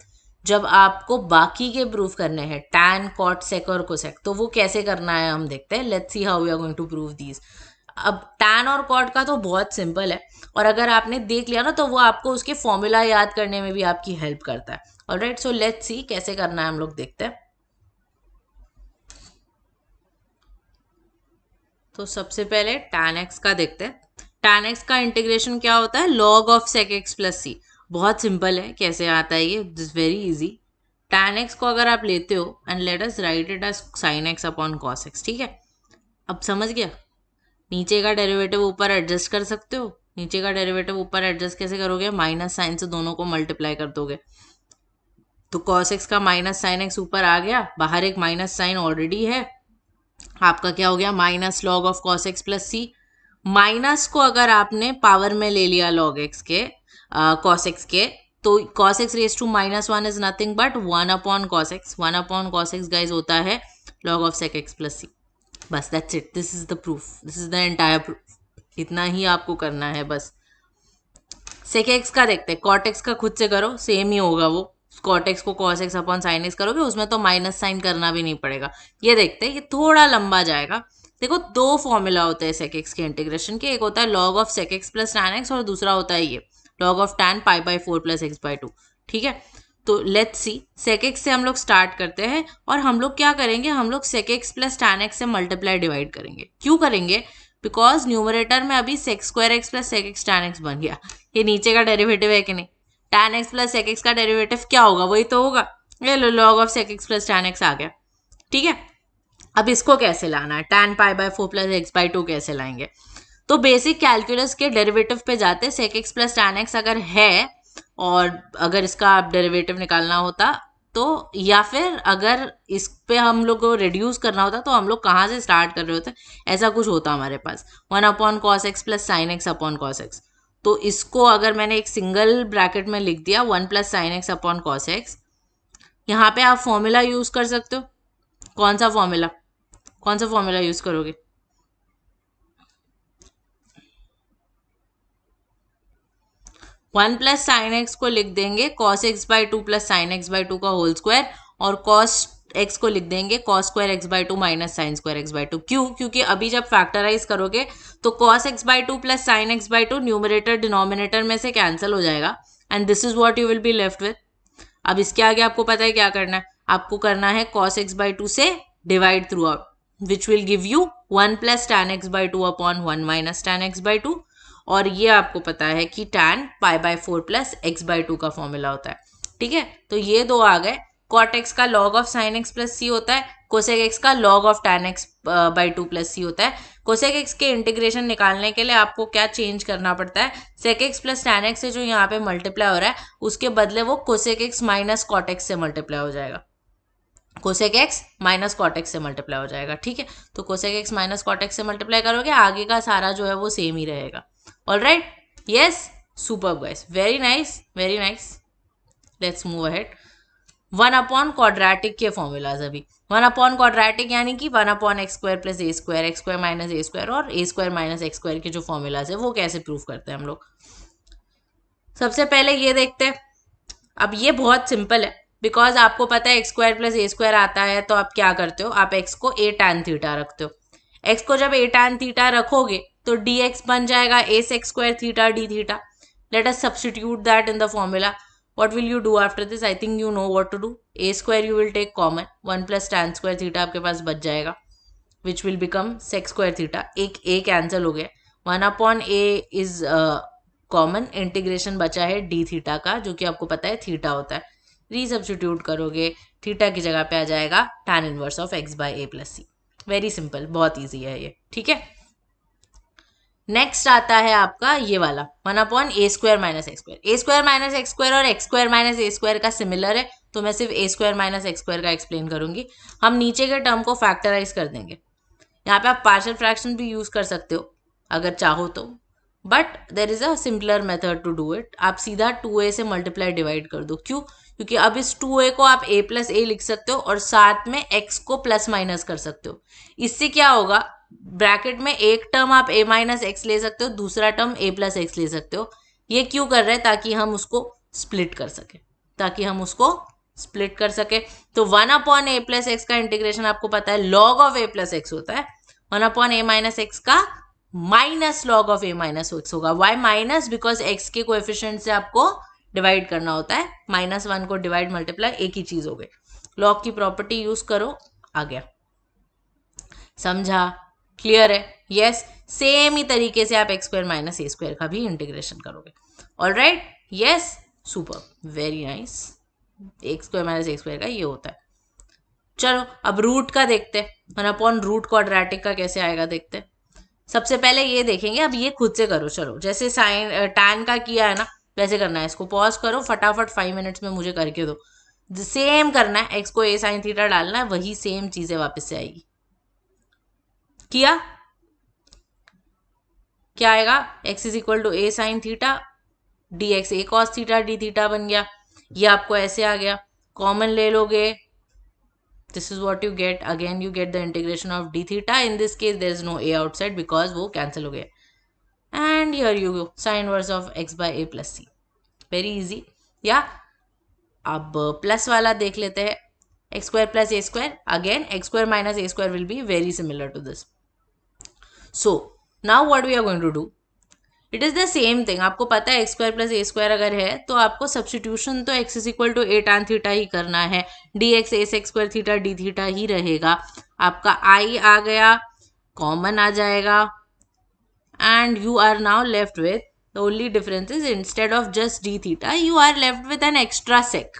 जब आपको बाकी के प्रूफ करने हैं, tan, cot, sec और cosec, तो वो कैसे करना है हम देखते हैं। Let's see how we are going to prove these. अब tan और cot का तो बहुत सिंपल है, और अगर आपने देख लिया ना तो वो आपको उसके फॉर्मूला याद करने में भी आपकी हेल्प करता है। ऑलराइट, सो लेट्स सी कैसे करना है, हम लोग देखते हैं। तो सबसे पहले tan x का देखते हैं। tan x का इंटीग्रेशन क्या होता है, log of sec x plus c. बहुत सिंपल है, कैसे आता है ये, this very easy. tan x को अगर आप लेते हो and let us write it as sin x upon cos x, ठीक है। अब समझ गया, नीचे का डेरिवेटिव ऊपर एडजस्ट कर सकते हो। नीचे का डेरिवेटिव ऊपर एडजस्ट कैसे करोगे, माइनस साइन से दोनों को मल्टीप्लाई कर दोगे, तो cos x का माइनस साइन x ऊपर आ गया, बाहर एक माइनस साइन ऑलरेडी है, आपका क्या हो गया, minus log of cos x plus c. Minus को अगर आपने पावर में ले लिया log x के cos x के, तो cos x raise to -1 is nothing but 1 upon cos x। 1 upon cos x guys होता है log of sec x plus c. बस that's it, this is the proof, this is the entire proof. इतना ही आपको करना है बस। sec x का देखते हैं, cot x का खुद से करो, सेम ही होगा वो। cot x को cos x upon sin x करोगे, उसमें तो माइनस साइन करना भी नहीं पड़ेगा। ये देखते हैं, ये थोड़ा लंबा जाएगा। देखो, दो फॉर्मूला होते हैं sec x के इंटीग्रेशन के, एक होता है log of sec x plus tan x, और दूसरा होता है ये log of tan π/4 plus x/2। ठीक है, तो लेट्स सी, sec x से हम लोग स्टार्ट करते हैं, और हम लोग क्या करेंगे, हम लोग sec x plus tan x से मल्टीप्लाई डिवाइड करेंगे। क्यों करेंगे, बिकॉज न्यूमरेटर में अभी sec square x plus sec x tan x बन गया। ये नीचे का डेरिवेटिव है कि नहीं, tan x plus sec x का डेरिवेटिव क्या होगा, वही तो होगा, ये लो log of sec x plus tan x आ गया। ठीक है, अब इसको कैसे लाना है, tan π/4 प्लस x/2 कैसे लाएंगे। तो बेसिक कैलकुलस के डेरिवेटिव पे जाते, sec x plus tan x अगर है, और अगर इसका आप डेरिवेटिव निकालना होता तो, या फिर अगर इस पे हम लोग को रिड्यूस करना होता, तो हम लोग कहाँ से स्टार्ट कर रहे होते, ऐसा कुछ होता हमारे पास 1 upon cos x plus sin x upon cos x। तो इसको अगर मैंने एक सिंगल ब्रैकेट में लिख दिया 1 plus sin x upon cos x, यहाँ पे आप फॉर्मूला यूज कर सकते हो। कौन सा फॉर्मूला यूज करोगे, 1 प्लस साइन एक्स को लिख देंगे cos x/2 plus sign x/2 का होल स्क्वायर, और cos x को लिख देंगे cos square x/2 minus sine square x/2। क्यों, क्योंकि अभी जब फैक्टराइज करोगे तो cos x/2 plus sign x/2 numerator denominator में से कैंसिल हो जाएगा, and this is what you will be left with. अब इसके आगे आपको पता है क्या करना है, आपको करना है cos x/2 से divide through out, which will give you 1 plus tan x/2 upon 1 minus tan x/2, और ये आपको पता है कि tan π/4 प्लस x/2 का फॉर्मूला होता है। ठीक है, तो ये दो आ गए। cot x का log of sin x plus c होता है, कोसेक एक्स का log of tan x by 2 plus c होता है। कोसेक एक्स के इंटीग्रेशन निकालने के लिए आपको क्या चेंज करना पड़ता है, sec x plus tan x से जो यहाँ पे मल्टीप्लाई हो रहा है उसके बदले वो cosec x minus cot x से मल्टीप्लाई हो जाएगा, cosec x minus cot x से मल्टीप्लाई हो जाएगा। ठीक है, तो cosec x minus cot x से मल्टीप्लाई करोगे, आगे का सारा जो है वो सेम ही रहेगा। Alright, yes, superb guys, very nice, very nice. Let's move ahead. 1 upon quadratic के फॉर्मूलाज अभी 1 अपॉन क्वाड्रेटिक यानी कि 1 upon x square plus a square, x square minus a square और ए स्क्वायर माइनस एक्स स्क्वायर के जो formulas है वो कैसे प्रूव करते हैं हम लोग। सबसे पहले ये देखते हैं। अब ये बहुत सिंपल है, बिकॉज आपको पता है x square plus a square आता है, तो आप क्या करते हो, आप एक्स को ए टैन थीटा रखते हो। एक्स को जब ए टैन थीटा रखोगे तो डी एक्स बन जाएगा a sec square theta d theta. Let us substitute that in the formula. What will you do after this? I think you know what to do. A square you will take common, 1 plus tan square theta आपके पास बच जाएगा, which will become sec square theta. एक a cancel हो गया, 1 upon a is common, integration बचा है d theta का जो कि आपको पता है थीटा होता है। रीसब्स्टिट्यूट करोगे, थीटा की जगह पे आ जाएगा tan inverse of x by a plus c. Very simple, बहुत ईजी है ये। ठीक है, नेक्स्ट आता है आपका ये वाला 1 upon a square minus x square. A square minus x square और x square minus a square का सिमिलर है, तो मैं सिर्फ ए स्क्वायर माइनस एक्स स्क्वायर का एक्सप्लेन करूंगी। हम नीचे के टर्म को फैक्टराइज कर देंगे। यहाँ पे आप पार्शियल फ्रैक्शन भी यूज कर सकते हो अगर चाहो तो, but there is a simpler method to do it. आप सीधा 2a से मल्टीप्लाई डिवाइड कर दो। क्यों? क्योंकि अब इस 2a को आप a प्लस ए लिख सकते हो और साथ में x को प्लस माइनस कर सकते हो। इससे क्या होगा, ब्रैकेट में एक टर्म आप a माइनस एक्स ले सकते हो, दूसरा टर्म a प्लस एक्स ले सकते हो। ये क्यों कर रहे हैं? ताकि हम उसको स्प्लिट कर सके, तो 1 अपॉन ए प्लस एक्स का इंटीग्रेशन आपको पता है log of a plus x होता है। 1 अपॉन ए माइनस एक्स का minus log of a minus x होगा। Why minus? बिकॉज एक्स के कोएफिशिएंट से आपको डिवाइड करना होता है। -1 को डिवाइड मल्टीप्लाई एक ही चीज हो गई। लॉग की प्रॉपर्टी यूज करो, आ गया। समझा? क्लियर है? यस, सेम ही तरीके से आप x square minus a square का भी इंटीग्रेशन करोगे। Alright, yes, super, very nice. X square minus x square का ये होता है। चलो अब रूट का देखते हैं, 1 अपॉन रूट क्वाड्रेटिक का कैसे आएगा देखते हैं। सबसे पहले ये देखेंगे, अब ये खुद से करो। चलो जैसे साइन टैन का किया है ना वैसे करना है। इसको पॉज करो, फटाफट 5 मिनट्स में मुझे करके दो। सेम करना है, एक्स को ए साइन थीटा डालना है, वही सेम चीजें वापस से आएगी। किया? क्या आएगा? x is equal to a sine theta d x a cos theta d theta बन गया। ये आपको ऐसे आ गया, कॉमन ले लोगे, this is what you get. Again you get the integration of d theta. In this case there is no a outside because वो cancel हो गया, and here you go, sin inverse of x by a plus c. Very easy. या अब plus वाला देख लेते हैं, x square plus a square. Again x square minus a square will be very similar to this. So now what we are going to do, it is the same thing. आपको पता है x square plus a square अगर है तो आपको substitution तो x is equal to a tan theta ही करना है, d x a sec square theta d theta ही रहेगा। आपका आई आ गया, कॉमन आ जाएगा, and you are now left with the only difference is instead of just d theta you are left with an extra sec,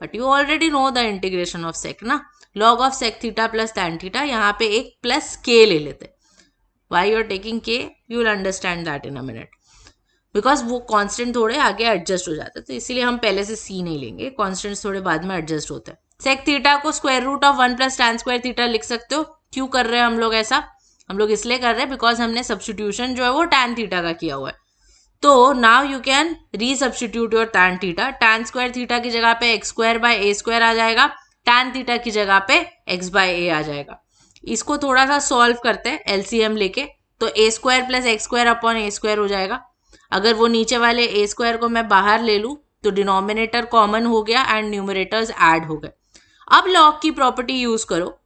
but you already know the integration of sec ना, log of sec theta plus tan theta. यहाँ पे एक plus के ले लेते। Why you are taking k? You will understand that in a minute. Because वो constant थोड़े आगे एडजस्ट हो जाते हैं, तो इसीलिए हम पहले से c नहीं लेंगे, कांस्टेंट्स थोड़े बाद में एडजस्ट होते हैं। सेक थीटा को square root of 1 plus tan square theta लिख सकते हो। क्यों कर रहे हैं हम लोग ऐसा? हम लोग इसलिए कर रहे हैं बिकॉज हमने सब्स्टिट्यूशन जो है वो टैन थीटा का किया हुआ है। तो now you can resubstitute your tan theta. Tan square theta की जगह पे x square by a square आ जाएगा, टैन थीटा की जगह पे एक्स बाय ए आ जाएगा। इसको थोड़ा सा सॉल्व करते हैं एलसीएम लेके, तो a square plus x square upon a square हो जाएगा। अगर वो नीचे वाले ए स्क्वायर को मैं बाहर ले लूँ तो डिनोमिनेटर कॉमन हो गया एंड न्यूमरेटर्स ऐड हो गए। अब लॉग की प्रॉपर्टी यूज करो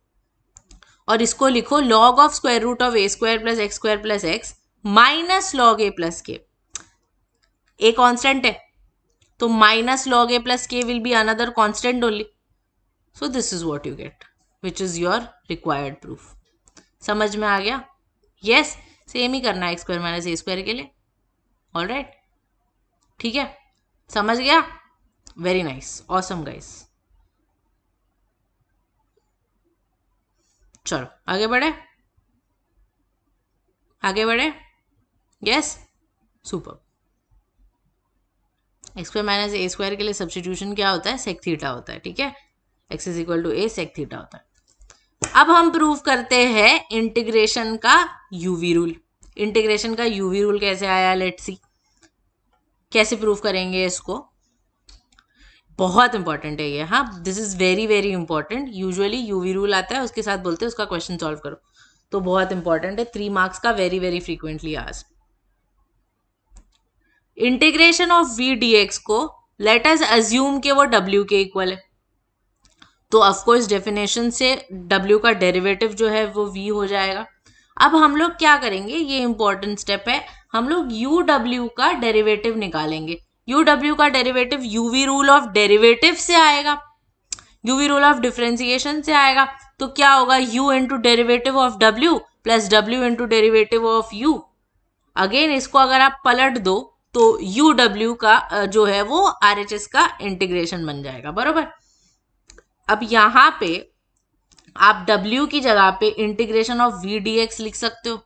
और इसको लिखो, log of square root of a square plus x square plus x minus log a plus k. A constant है तो minus log a plus k will be another constant only. So this is what you get, which is your required proof. समझ में आ गया? Yes, same ही करना है x square minus a square के लिए। ऑलराइट, ठीक है, समझ गया? Very nice, awesome guys. चलो आगे बढ़े, आगे बढ़े। Yes, super. X square minus a square के लिए सब्सटीट्यूशन क्या होता है, सेक थीटा होता है, ठीक है। X is equal to a sec theta होता है। अब हम प्रूव करते हैं इंटीग्रेशन का यूवी रूल। इंटीग्रेशन का यूवी रूल कैसे आया, लेट्स सी कैसे प्रूव करेंगे इसको। बहुत इंपॉर्टेंट है ये, हाँ, this is very very important. Usually UV rule आता है, उसके साथ बोलते हैं उसका क्वेश्चन सॉल्व करो, तो बहुत इंपॉर्टेंट है, 3 मार्क्स का, very very frequently asked. Integration of v dx को लेट अस अज्यूम के वो w के इक्वल है, तो ऑफकोर्स डेफिनेशन से w का डेरिवेटिव जो है वो v हो जाएगा। अब हम लोग क्या करेंगे, ये इंपॉर्टेंट स्टेप है, हम लोग uw का डेरिवेटिव निकालेंगे। uw का derivative UV rule of derivative से आएगा, यूवी रूल ऑफ डिफरेंशिएशन से आएगा। तो क्या होगा, u into derivative of w plus w into derivative of u। Again इसको अगर आप पलट दो तो uw का जो है वो RHS का इंटीग्रेशन बन जाएगा, बरोबर। अब यहां पे आप w की जगह पे इंटीग्रेशन ऑफ v dx लिख सकते हो,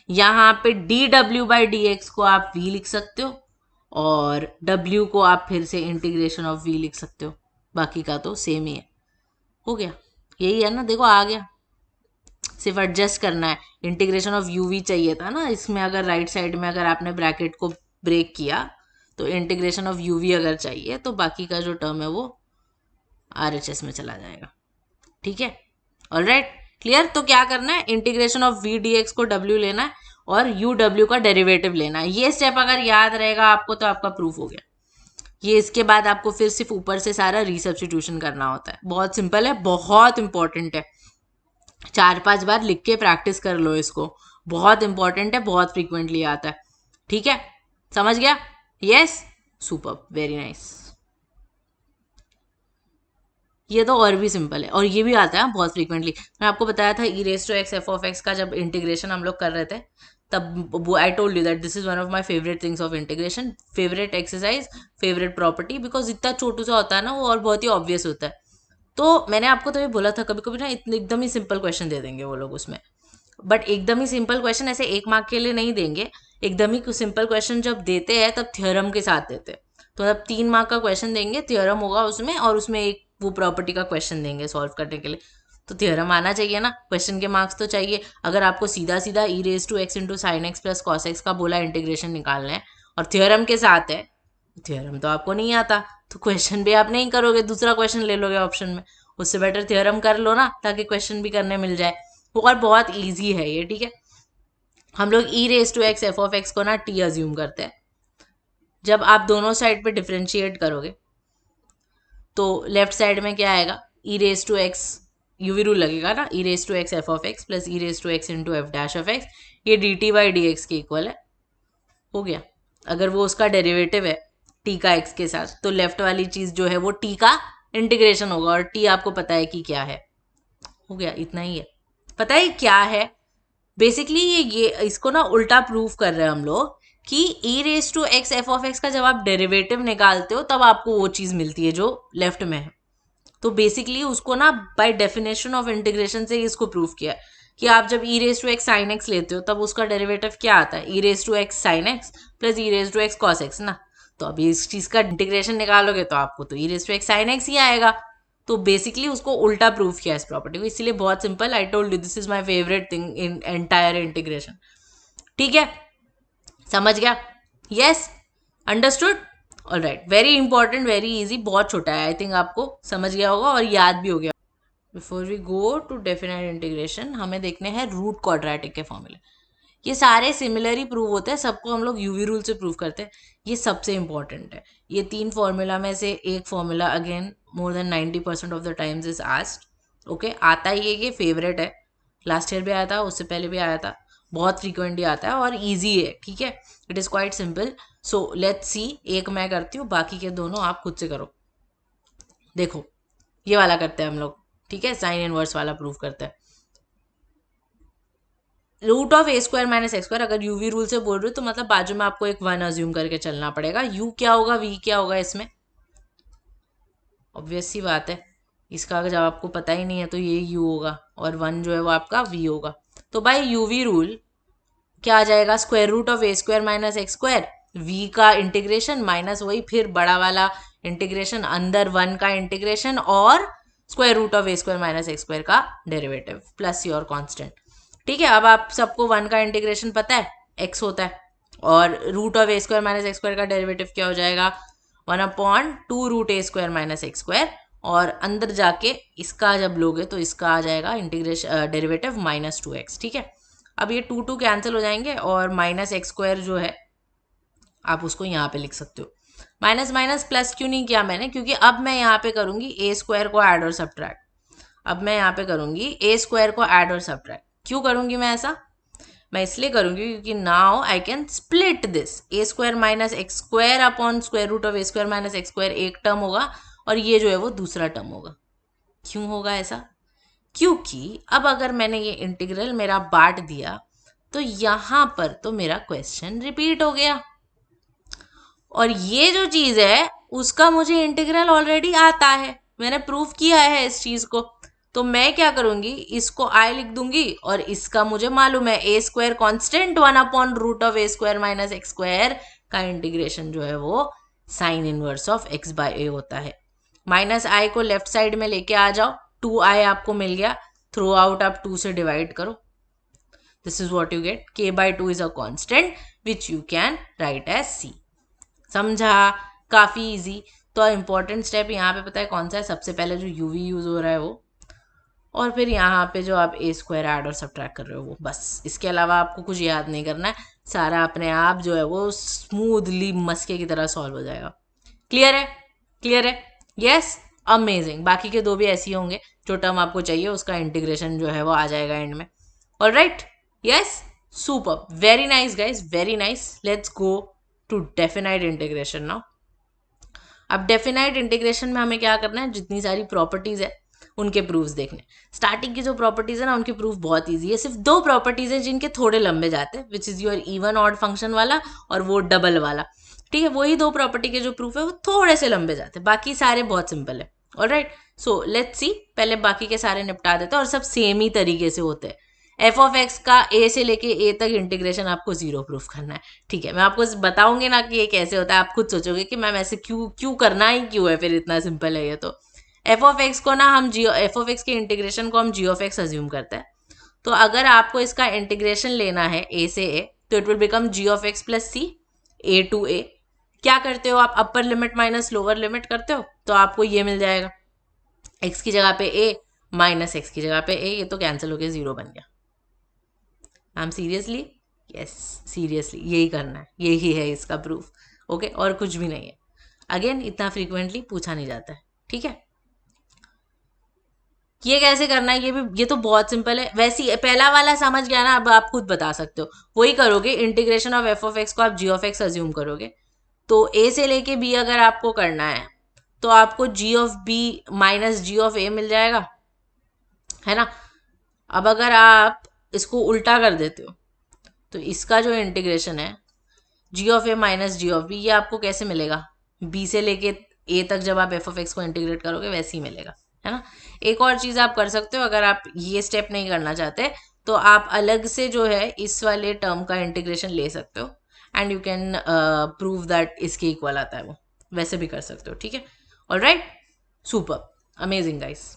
यहां पे dw बाई dx को आप v लिख सकते हो, और w को आप फिर से इंटीग्रेशन ऑफ v लिख सकते हो, बाकी का तो सेम ही है। हो गया, यही है ना, देखो आ गया, सिर्फ एडजस्ट करना है। इंटीग्रेशन ऑफ यूवी चाहिए था ना इसमें, अगर राइट साइड में अगर आपने ब्रैकेट को ब्रेक किया तो इंटीग्रेशन ऑफ यूवी अगर चाहिए तो बाकी का जो टर्म है वो RHS में चला जाएगा, ठीक है। Alright, clear. तो क्या करना है, इंटीग्रेशन ऑफ वी डीएक्स को w लेना है और uw का डेरिवेटिव लेना है। ये स्टेप अगर याद रहेगा आपको तो आपका प्रूफ हो गया। ये इसके बाद आपको फिर सिर्फ ऊपर से सारा रीसब्स्टिट्यूशन करना होता है, बहुत सिंपल है, बहुत इंपॉर्टेंट है। 4-5 बार लिख के प्रैक्टिस कर लो इसको, बहुत इंपॉर्टेंट है, बहुत फ्रीक्वेंटली आता है, ठीक है। समझ गया, यस, सुपर, वेरी नाइस। ये तो और भी सिंपल है, और ये भी आता है बहुत फ्रीक्वेंटली। मैं आपको बताया था e raise to x f of x का जब इंटीग्रेशन हम लोग कर रहे थे, तब I told you that this is one of my favourite things of integration, favourite exercise, favourite property, because इतना छोटू सा होता है ना वो, और बहुत ही ऑब्वियस होता है। तो मैंने आपको तभी बोला था, कभी कभी ना एकदम ही सिंपल क्वेश्चन दे देंगे वो लोग उसमें, बट एकदम ही सिंपल क्वेश्चन ऐसे 1 मार्क के लिए नहीं देंगे। एकदम ही सिंपल क्वेश्चन जब देते हैं तब थ्योरम के साथ देते हैं, तो तब 3 मार्क का क्वेश्चन देंगे, थ्योरम होगा उसमें, और उसमें एक वो प्रॉपर्टी का क्वेश्चन देंगे सॉल्व करने के लिए। तो थ्योरम आना चाहिए ना, क्वेश्चन के मार्क्स तो चाहिए। अगर आपको सीधा सीधा e raise to x into sine x plus cos x का बोला इंटीग्रेशन निकालना है और थ्योरम के साथ है, थ्योरम तो आपको नहीं आता, तो क्वेश्चन भी आप नहीं करोगे, दूसरा क्वेश्चन ले लोगे ऑप्शन में। उससे बेटर थ्योरम कर लो ना, ताकि क्वेश्चन भी करने मिल जाए। और बहुत ईजी है ये, ठीक है। हम लोग e raise to x f of x को ना टी अज्यूम करते हैं। जब आप दोनों साइड पे डिफ्रेंशिएट करोगे तो लेफ्ट साइड में क्या आएगा, e raise to x, UV rule लगेगा ना, e raise to x f of x plus e raise to x into f dash of x, ये d t by d x के equal है। हो गया, अगर वो उसका डेरिवेटिव है टी का एक्स के साथ, तो लेफ्ट वाली चीज जो है वो टी का इंटीग्रेशन होगा, और टी आपको पता है कि क्या है। हो गया, इतना ही है। पता है क्या है बेसिकली, ये इसको ना उल्टा प्रूफ कर रहे हैं हम लोग कि e raise to x f of x का जब आप डेरिवेटिव निकालते हो तब आपको वो चीज मिलती है जो लेफ्ट में है। तो बेसिकली उसको ना बाय डेफिनेशन ऑफ इंटीग्रेशन से इसको प्रूफ किया कि आप जब e raise to x sine x लेते हो तब उसका डेरिवेटिव क्या आता है, e raise to x sine x plus e raise to x cos x ना। तो अभी इस चीज का इंटीग्रेशन निकालोगे तो आपको तो e raise to x sine x ही आएगा। तो बेसिकली उसको उल्टा प्रूफ किया इस प्रॉपर्टी को, इसीलिए बहुत simple. I told you this is my favourite thing in entire integration, ठीक है। समझ गया, yes, understood, alright, very important, very easy, बहुत छोटा है, आई थिंक आपको समझ गया होगा और याद भी हो गया। Before we go to definite integration, हमें देखने हैं रूट क्वाड्रेटिक के फॉर्मूले। ये सारे सिमिलर ही प्रूव होते हैं, सबको हम लोग यूवी रूल से प्रूव करते हैं, ये सबसे इंपॉर्टेंट है। ये 3 फॉर्मूला में से एक formula again more than 90% of the times is asked, okay. आता ही है, ये फेवरेट है, लास्ट ईयर भी आया था, उससे पहले भी आया था, बहुत फ्रीक्वेंटली आता है और ईजी है, ठीक है। It is quite simple. So let's see, एक मैं करती हूँ, बाकी के दोनों आप खुद से करो। देखो ये वाला करते हैं हम लोग, ठीक है, साइन इनवर्स वाला प्रूव करते हैं। Root of a square minus x square, अगर यूवी रूल से बोल रहे हो तो मतलब बाजू में आपको एक 1 अज्यूम करके चलना पड़ेगा। यू क्या होगा, वी क्या होगा इसमें, ऑब्वियस सी बात है, इसका जब आपको पता ही नहीं है तो ये u होगा और 1 जो है वो आपका v होगा। तो बाय यूवी रूल क्या आ जाएगा, square root of a square minus x square, v का इंटीग्रेशन माइनस वही फिर बड़ा वाला इंटीग्रेशन अंदर 1 का इंटीग्रेशन और square root of a square minus x square का डेरिवेटिव प्लस योर कांस्टेंट। ठीक है, अब आप सबको 1 का इंटीग्रेशन पता है x होता है और root of a square minus x square का डेरिवेटिव क्या हो जाएगा, 1/2 root a square minus x square, और अंदर जाके इसका जब लोगे तो इसका आ जाएगा इंटीग्रेशन डेरिवेटिव -2x। ठीक है, अब ये 2 कैंसिल हो जाएंगे और माइनस एक्स स्क्वायर जो है आप उसको यहाँ पे लिख सकते हो। माइनस माइनस प्लस क्यों नहीं किया मैंने, क्योंकि अब मैं यहाँ पे करूंगी ए स्क्वायर को ऐड और सब्ट्रैक्ट। अब मैं यहाँ पे करूंगी ए स्क्वायर को ऐड और सब्ट्रैक्ट। क्यों करूंगी मैं ऐसा, मैं इसलिए करूंगी क्योंकि now I can split this a square minus x square upon square root of a square minus x square एक टर्म होगा और ये जो है वो दूसरा टर्म होगा। क्यों होगा ऐसा, क्योंकि अब अगर मैंने ये इंटीग्रल मेरा बांट दिया तो यहां पर तो मेरा क्वेश्चन रिपीट हो गया और ये जो चीज है उसका मुझे इंटीग्रल ऑलरेडी आता है, मैंने प्रूव किया है इस चीज को। तो मैं क्या करूंगी, इसको आई लिख दूंगी और इसका मुझे मालूम है ए स्क्वायर कॉन्स्टेंट 1/√ऑफ a square minus x square का इंटीग्रेशन जो है वो sine inverse of x by a होता है। माइनस आई को लेफ्ट साइड में लेके आ जाओ, 2i आपको मिल गया, थ्रू आउट आप 2 से डिवाइड करो, this is what you get, k/2 is a constant which you can write as c। समझा, काफी इजी। तो इंपॉर्टेंट स्टेप यहाँ पे पता है कौन सा है, सबसे पहले जो यूवी यूज हो रहा है वो, और फिर यहाँ पे जो आप ए स्क्वायर ऐड और सब्ट्रैक्ट कर रहे हो वो, बस इसके अलावा आपको कुछ याद नहीं करना है, सारा अपने आप जो है वो स्मूथली मस्के की तरह सॉल्व हो जाएगा। क्लियर है, क्लियर है, यस, अमेजिंग। बाकी के 2 भी ऐसे ही होंगे, जो टर्म आपको चाहिए उसका इंटीग्रेशन जो है वो आ जाएगा एंड में। Alright, yes, super, very nice guys, very nice. Let's go to definite integration now. अब डेफिनाइट इंटीग्रेशन में हमें क्या करना है, जितनी सारी प्रॉपर्टीज है उनके प्रूफ्स देखने। स्टार्टिंग की जो प्रॉपर्टीज है ना उनके प्रूफ बहुत इजी है, सिर्फ 2 प्रॉपर्टीज है जिनके थोड़े लंबे जाते हैं, विच is your even odd function वाला और वो डबल वाला। ठीक है, वही 2 प्रॉपर्टी के जो प्रूफ है वो थोड़े से लंबे जाते हैं, बाकी सारे बहुत सिंपल है। ऑलराइट, सो लेट्स सी, पहले बाकी के सारे निपटा देते हैं और सब सेम ही तरीके से होते हैं। एफ ऑफ एक्स का ए से लेके ए तक इंटीग्रेशन आपको 0 प्रूफ करना है। ठीक है, मैं आपको बताऊंगी ना कि ये कैसे होता है, आप खुद सोचोगे कि मैम ऐसे क्यों क्यों करना ही क्यों है, फिर इतना सिंपल है ये तो। एफ ऑफ एक्स को ना हम एफ ऑफ एक्स के इंटीग्रेशन को हम जी ऑफ एक्स अज्यूम करते हैं। तो अगर आपको इसका इंटीग्रेशन लेना है ए से ए तो it will become g of x plus c a to a. क्या करते हो आप, upper limit minus lower limit करते हो तो आपको ये मिल जाएगा, एक्स की जगह पे ए माइनस एक्स की जगह पे ए, ये तो कैंसिल होकर 0 बन गया। मैम सीरियसली, यस सीरियसली यही करना है, यही है इसका प्रूफ। ओके, और कुछ भी नहीं है। अगेन इतना फ्रीक्वेंटली पूछा नहीं जाता है। ठीक है, ये कैसे करना है, ये तो बहुत सिंपल है। वैसे पहला वाला समझ गया ना, अब आप खुद बता सकते हो। वही करोगे, integration of f of x को आप जी ऑफ एक्स अज्यूम करोगे। तो ए से लेके बी अगर आपको करना है तो आपको g of b minus g of a मिल जाएगा, है ना। अब अगर आप इसको उल्टा कर देते हो तो इसका जो इंटीग्रेशन है g of a minus g of b, ये आपको कैसे मिलेगा, बी से लेके ए तक जब आप एफ ऑफ एक्स को इंटीग्रेट करोगे वैसे ही मिलेगा, है ना। एक और चीज आप कर सकते हो, अगर आप ये स्टेप नहीं करना चाहते तो आप अलग से जो है इस वाले टर्म का इंटीग्रेशन ले सकते हो and you can prove that इसके इक्वल आता है, वो वैसे भी कर सकते हो। ठीक है, ऑलराइट, सुपर, अमेजिंग गाइस।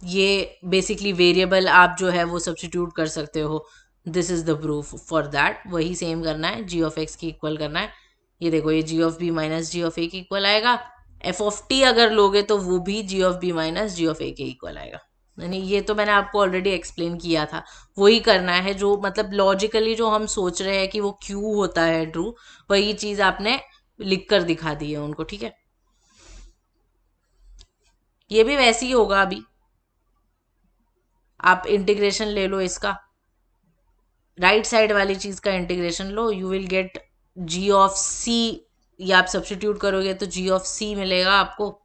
ये बेसिकली वेरिएबल आप जो है वो सब्स्टिट्यूट कर सकते हो, this is the proof for that. वही सेम करना है, जी ऑफ एक्स की इक्वल करना है। ये देखो, ये g of b minus g of a की इक्वल आएगा। एफ ऑफ टी अगर लोगे तो वो भी g of b minus g of a के इक्वल आएगा। यानी ये तो मैंने आपको ऑलरेडी एक्सप्लेन किया था, वही करना है जो मतलब लॉजिकली जो हम सोच रहे हैं कि वो क्यों होता है ट्रू, वही चीज आपने लिख कर दिखा दी है उनको। ठीक है, ये भी वैसे ही होगा। अभी आप इंटीग्रेशन ले लो इसका, राइट साइड वाली चीज का इंटीग्रेशन लो, you will get g of c, या आप सब्स्टिट्यूट करोगे तो जी ऑफ सी मिलेगा आपको,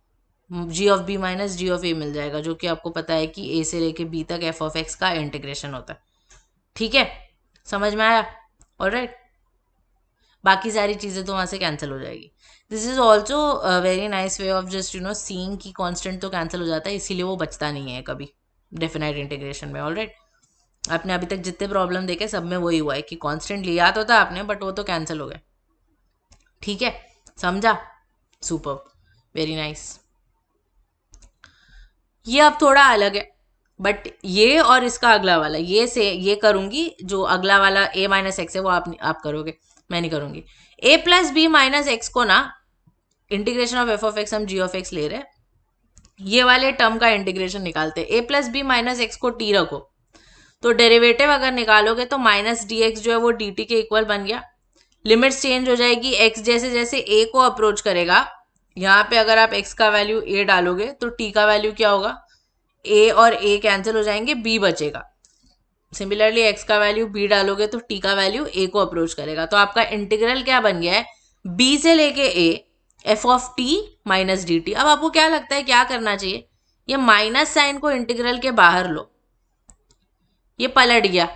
g of b minus g of a मिल जाएगा, जो कि आपको पता है कि ए से लेके बी तक एफ ऑफ एक्स का इंटीग्रेशन होता है। ठीक है, समझ में आया, ऑलराइट। बाकी सारी चीज़ें तो वहाँ से कैंसिल हो जाएगी. This is also very nice way of just seeing कि कांस्टेंट तो कैंसिल हो जाता है, इसीलिए वो बचता नहीं है कभी डेफिनाइट इंटीग्रेशन में. ऑलराइट, आपने अभी तक जितने प्रॉब्लम देखे सब में वही हुआ है कि कांस्टेंट लिया तो था आपने, बट वो तो कैंसिल हो गया. ठीक है, समझा? Super, very nice. ये अब थोड़ा अलग है, बट ये और इसका अगला वाला ये करूंगी. जो अगला वाला a माइनस एक्स है वो आप करोगे, मैं नहीं करूंगी. a plus b minus x को ना integration of f of x हम जी ऑफ एक्स ले रहे हैं. ये वाले टर्म का इंटीग्रेशन निकालते हैं. a plus b minus x को t रखो, तो डेरिवेटिव अगर निकालोगे तो माइनस डी एक्स जो है वो डी टी के इक्वल बन गया. लिमिट्स चेंज हो जाएगी. x जैसे जैसे a को अप्रोच करेगा, यहाँ पे अगर आप x का वैल्यू a डालोगे तो t का वैल्यू क्या होगा, a और a कैंसिल हो जाएंगे, b बचेगा. सिमिलरली x का वैल्यू b डालोगे तो t का वैल्यू a को अप्रोच करेगा. तो आपका इंटीग्रल क्या बन गया है, b से लेके a f of T minus D T. अब आपको क्या लगता है क्या करना चाहिए, ये माइनस साइन को इंटीग्रल के बाहर लो. ये पलट गया,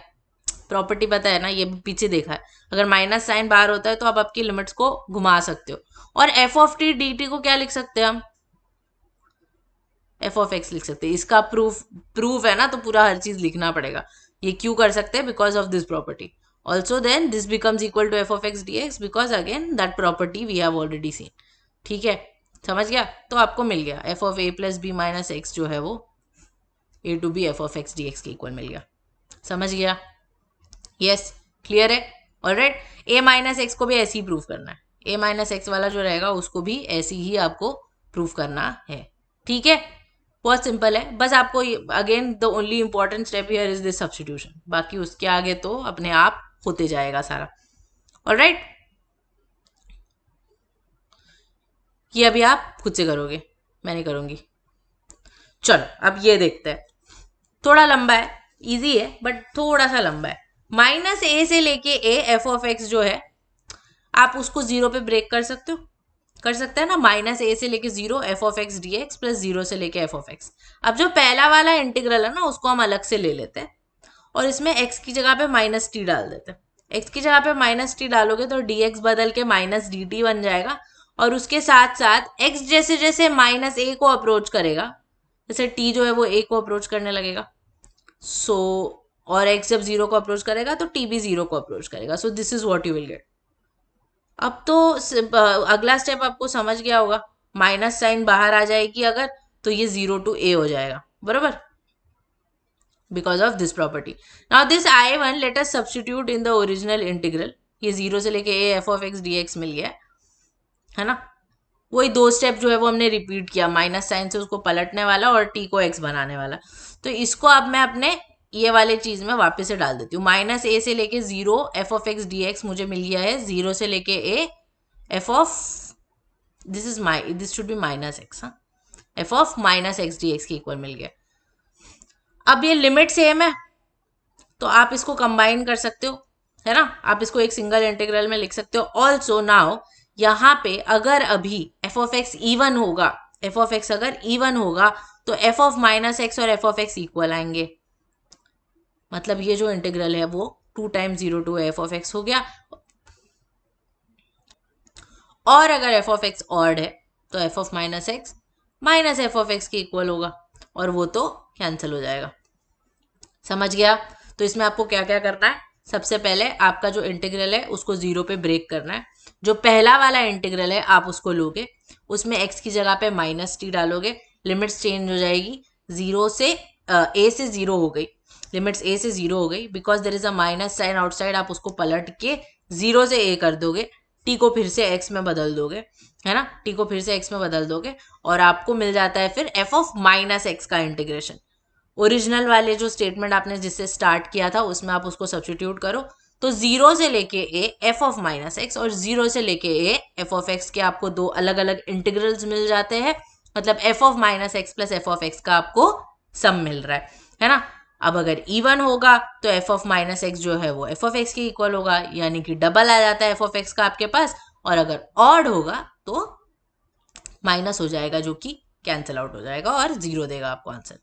प्रॉपर्टी पता है ना, ये भी पीछे देखा है. अगर माइनस साइन बाहर होता है तो आप आपकी लिमिट्स को घुमा सकते हो. और f of T D T को क्या लिख सकते हैं हम, एफ ऑफ एक्स लिख सकते हैं. इसका प्रूफ है ना, तो पूरा हर चीज लिखना पड़ेगा. ये क्यों कर सकते हैं, because of this property. Also then this becomes equal to f of x d x, because again that property we have already seen. ठीक है, समझ गया? तो आपको मिल गया f of a plus b minus x जो है वो a to b f of x d x के इक्वल मिल गया. समझ गया? यस, क्लियर है? ऑलराइट, ए माइनस एक्स को भी ऐसे ही प्रूफ करना है. ए माइनस एक्स वाला जो रहेगा उसको भी ऐसे ही आपको प्रूफ करना है. ठीक है, बहुत सिंपल है. बस आपको again the only important step here is this substitution. बाकी उसके आगे तो अपने आप होते जाएगा सारा. ऑलराइट, ये अभी आप खुद से करोगे, मैं नहीं करूंगी. चलो अब ये देखते हैं. थोड़ा लंबा है, इजी है बट थोड़ा सा लंबा है. माइनस ए से लेके ए एफ ऑफ एक्स जो है, आप उसको जीरो पे ब्रेक कर सकते हो, कर सकते हैं ना. माइनस ए से लेके zero F of x d x plus zero से लेके एफ ऑफ एक्स. अब जो पहला वाला इंटीग्रल है ना उसको हम अलग से ले लेते हैं और इसमें एक्स की जगह पे माइनस टी डाल देते हैं. एक्स की जगह पे माइनस टी डालोगे तो डी एक्स बदल के माइनस डी टी बन जाएगा. और उसके साथ साथ एक्स जैसे जैसे माइनस ए को अप्रोच करेगा, जैसे टी जो है वो ए को अप्रोच करने लगेगा. सो और एक्स जब जीरो को अप्रोच करेगा तो टी भी जीरो को अप्रोच करेगा. सो this is what you will gate. अब तो अगला स्टेप आपको समझ गया होगा. माइनस साइन बाहर आ जाएगी अगर, तो ये जीरो टू ए हो जाएगा, बराबर, because of this property. Now this I1 let us substitute in the original integral. ये जीरो से लेके a f of x d x मिल गया है ना. वही दो स्टेप जो है वो हमने रिपीट किया, माइनस साइन से उसको पलटने वाला और टी को एक्स बनाने वाला. तो इसको अब मैं अपने ये वाले चीज में वापस से डाल देती हूँ. माइनस ए से लेके zero F of x d x मुझे मिल गया है, जीरो से लेके a f of this should be minus x, f of minus x d x के इक्वल मिल गया. अब ये लिमिट सेम है तो आप इसको कंबाइन कर सकते हो, है ना. आप इसको एक सिंगल इंटीग्रल में लिख सकते हो. ऑल्सो नाउ यहाँ पे अगर अभी एफ ऑफ एक्स इवन होगा, एफ ऑफ एक्स अगर इवन होगा तो एफ ऑफ माइनस एक्स और एफ ऑफ एक्स इक्वल आएंगे. मतलब ये जो इंटीग्रल है वो two times zero to f of x हो गया. और अगर एफ ऑफ एक्स ऑड है तो f of minus x minus F of x के इक्वल होगा और वो तो कैंसिल हो जाएगा. समझ गया? तो इसमें आपको क्या क्या करना है, सबसे पहले आपका जो इंटीग्रल है उसको जीरो पे ब्रेक करना है. जो पहला वाला इंटीग्रल है आप उसको लोगे, उसमें एक्स की जगह पे माइनस टी डालोगे, लिमिट्स चेंज हो जाएगी. जीरो से ए से जीरो हो गई, लिमिट्स ए से जीरो हो गई, because there is a minus sign outside. आप उसको पलट के जीरो से ए कर दोगे, टी को फिर से एक्स में बदल दोगे, है ना. टी को फिर से एक्स में बदल दोगे और आपको मिल जाता है फिर एफ ऑफ माइनस एक्स का इंटीग्रेशन. ओरिजिनल वाले जो स्टेटमेंट आपने जिससे स्टार्ट किया था उसमें आप उसको सब्स्टिट्यूट करो, तो जीरो से लेके a f of minus x और जीरो से लेके ए एफ ऑफ एक्स के आपको दो अलग अलग इंटीग्रल्स मिल जाते हैं. मतलब F of minus x plus F of x का आपको सम मिल रहा है ना. अब अगर इवन होगा तो एफ ऑफ माइनस एक्स जो है वो एफ ऑफ एक्स के इक्वल होगा, यानी कि डबल आ जाता है एफ ऑफ एक्स का आपके पास. और अगर ऑड होगा तो माइनस हो जाएगा जो कि कैंसिल आउट हो जाएगा और जीरो देगा आपको आंसर.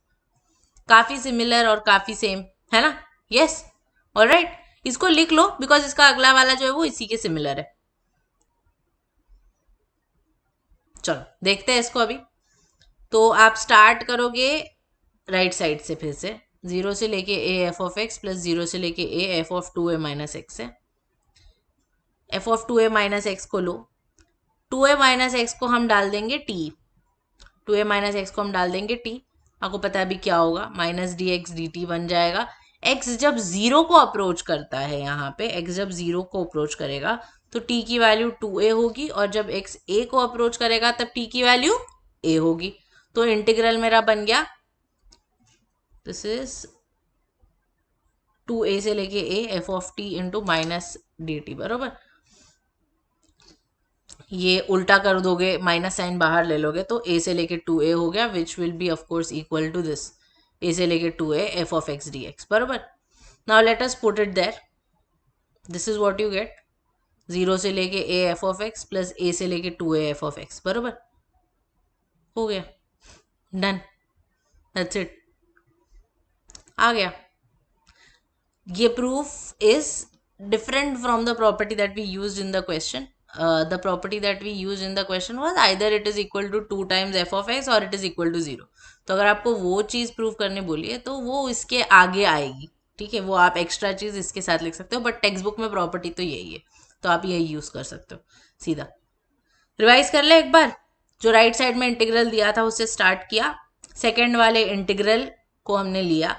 काफी सिमिलर और काफी सेम है ना. यस, ऑलराइट, इसको लिख लो बिकॉज इसका अगला वाला जो है वो इसी के सिमिलर है. चलो देखते हैं इसको अभी। तो आप स्टार्ट करोगे राइट साइड से, फिर से 0 से लेके a f of x plus 0 से लेके a f of 2a minus x है। F of 2a minus x को लो, 2a माइनस एक्स को हम डाल देंगे टी, 2a माइनस एक्स को हम डाल देंगे टी। आपको पता है अभी क्या होगा, minus D x D T बन जाएगा। x जब 0 को अप्रोच करता है, यहाँ पे x जब 0 को अप्रोच करेगा तो t की वैल्यू 2a होगी, और जब x a को अप्रोच करेगा तब t की वैल्यू a होगी। तो इंटीग्रल मेरा बन गया, दिस इज 2a से लेके a f of T into minus D T, बरोबर। ये उल्टा कर दोगे, माइनस साइन बाहर ले लोगे तो a से लेके 2a हो गया, which will be of course equal to this, a से लेके 2a f of x d x, बरोबर। Now let us put it there, this is what you get, 0 से लेके a f of x plus a से लेके 2a f of x, बरोबर। हो गया, डन, दैट्स इट, आ गया। ये proof is different from the property that we used in the question. The property that we used in the question was either it is equal to 2 times f of x or it is equal to 0. तो अगर आपको वो चीज़ prove करने बोली है तो वो इसके आगे आएगी, ठीक है, वो आप एक्स्ट्रा चीज़ इसके साथ लिख सकते हो, बट टेक्स्ट बुक में प्रॉपर्टी तो यही है, तो आप यही यूज़ कर सकते हो सीधा। रिवाइज कर ले एक बार, जो राइट साइड में इंटीग्रल दिया था उससे स्टार्ट किया, सेकेंड वाले इंटीग्रल को हमने लिया,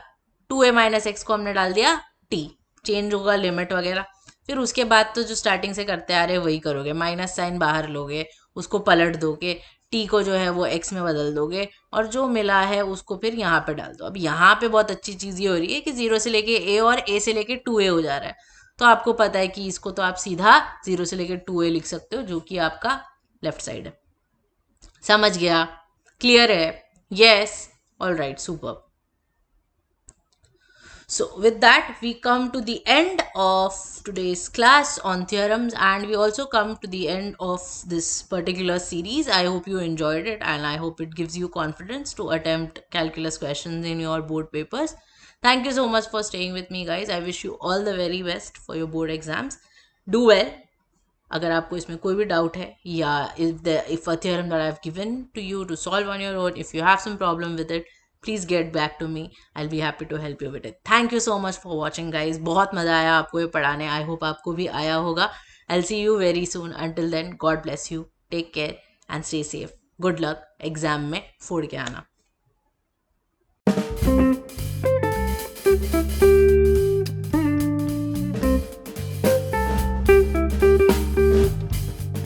2a माइनस एक्स को हमने डाल दिया t, चेंज होगा लिमिट वगैरह। फिर उसके बाद तो जो स्टार्टिंग से करते आ रहे वही करोगे, माइनस साइन बाहर लोगे, उसको पलट दोगे, टी को जो है वो एक्स में बदल दोगे, और जो मिला है उसको फिर यहाँ पे डाल दो। अब यहाँ पे बहुत अच्छी चीज़ ये हो रही है कि 0 से लेके a और a से लेके 2a हो जा रहा है, तो आपको पता है कि इसको तो आप सीधा 0 से लेके 2a लिख सकते हो, जो कि आपका लेफ्ट साइड है। समझ गया, क्लियर है? Yes, all right, super. So with that we come to the end of today's class on theorems, and we also come to the end of this particular series. I hope you enjoyed it, and I hope it gives you confidence to attempt calculus questions in your board papers. Thank you so much for staying with me, guys. I wish you all the very best for your board exams. Do well. अगर आपको इसमें कोई भी doubt है, या if a theorem that I've given to you to solve on your own, if you have some problem with it, please get back to me. I'll be happy to help you with it. Thank you so much for watching, guys. बहुत मज़ा आया आपको ये पढ़ाने, I hope आपको भी आया होगा. I'll see you very soon. Until then, God bless you. Take care and stay safe. Good luck. Exam में फोड़ के आना.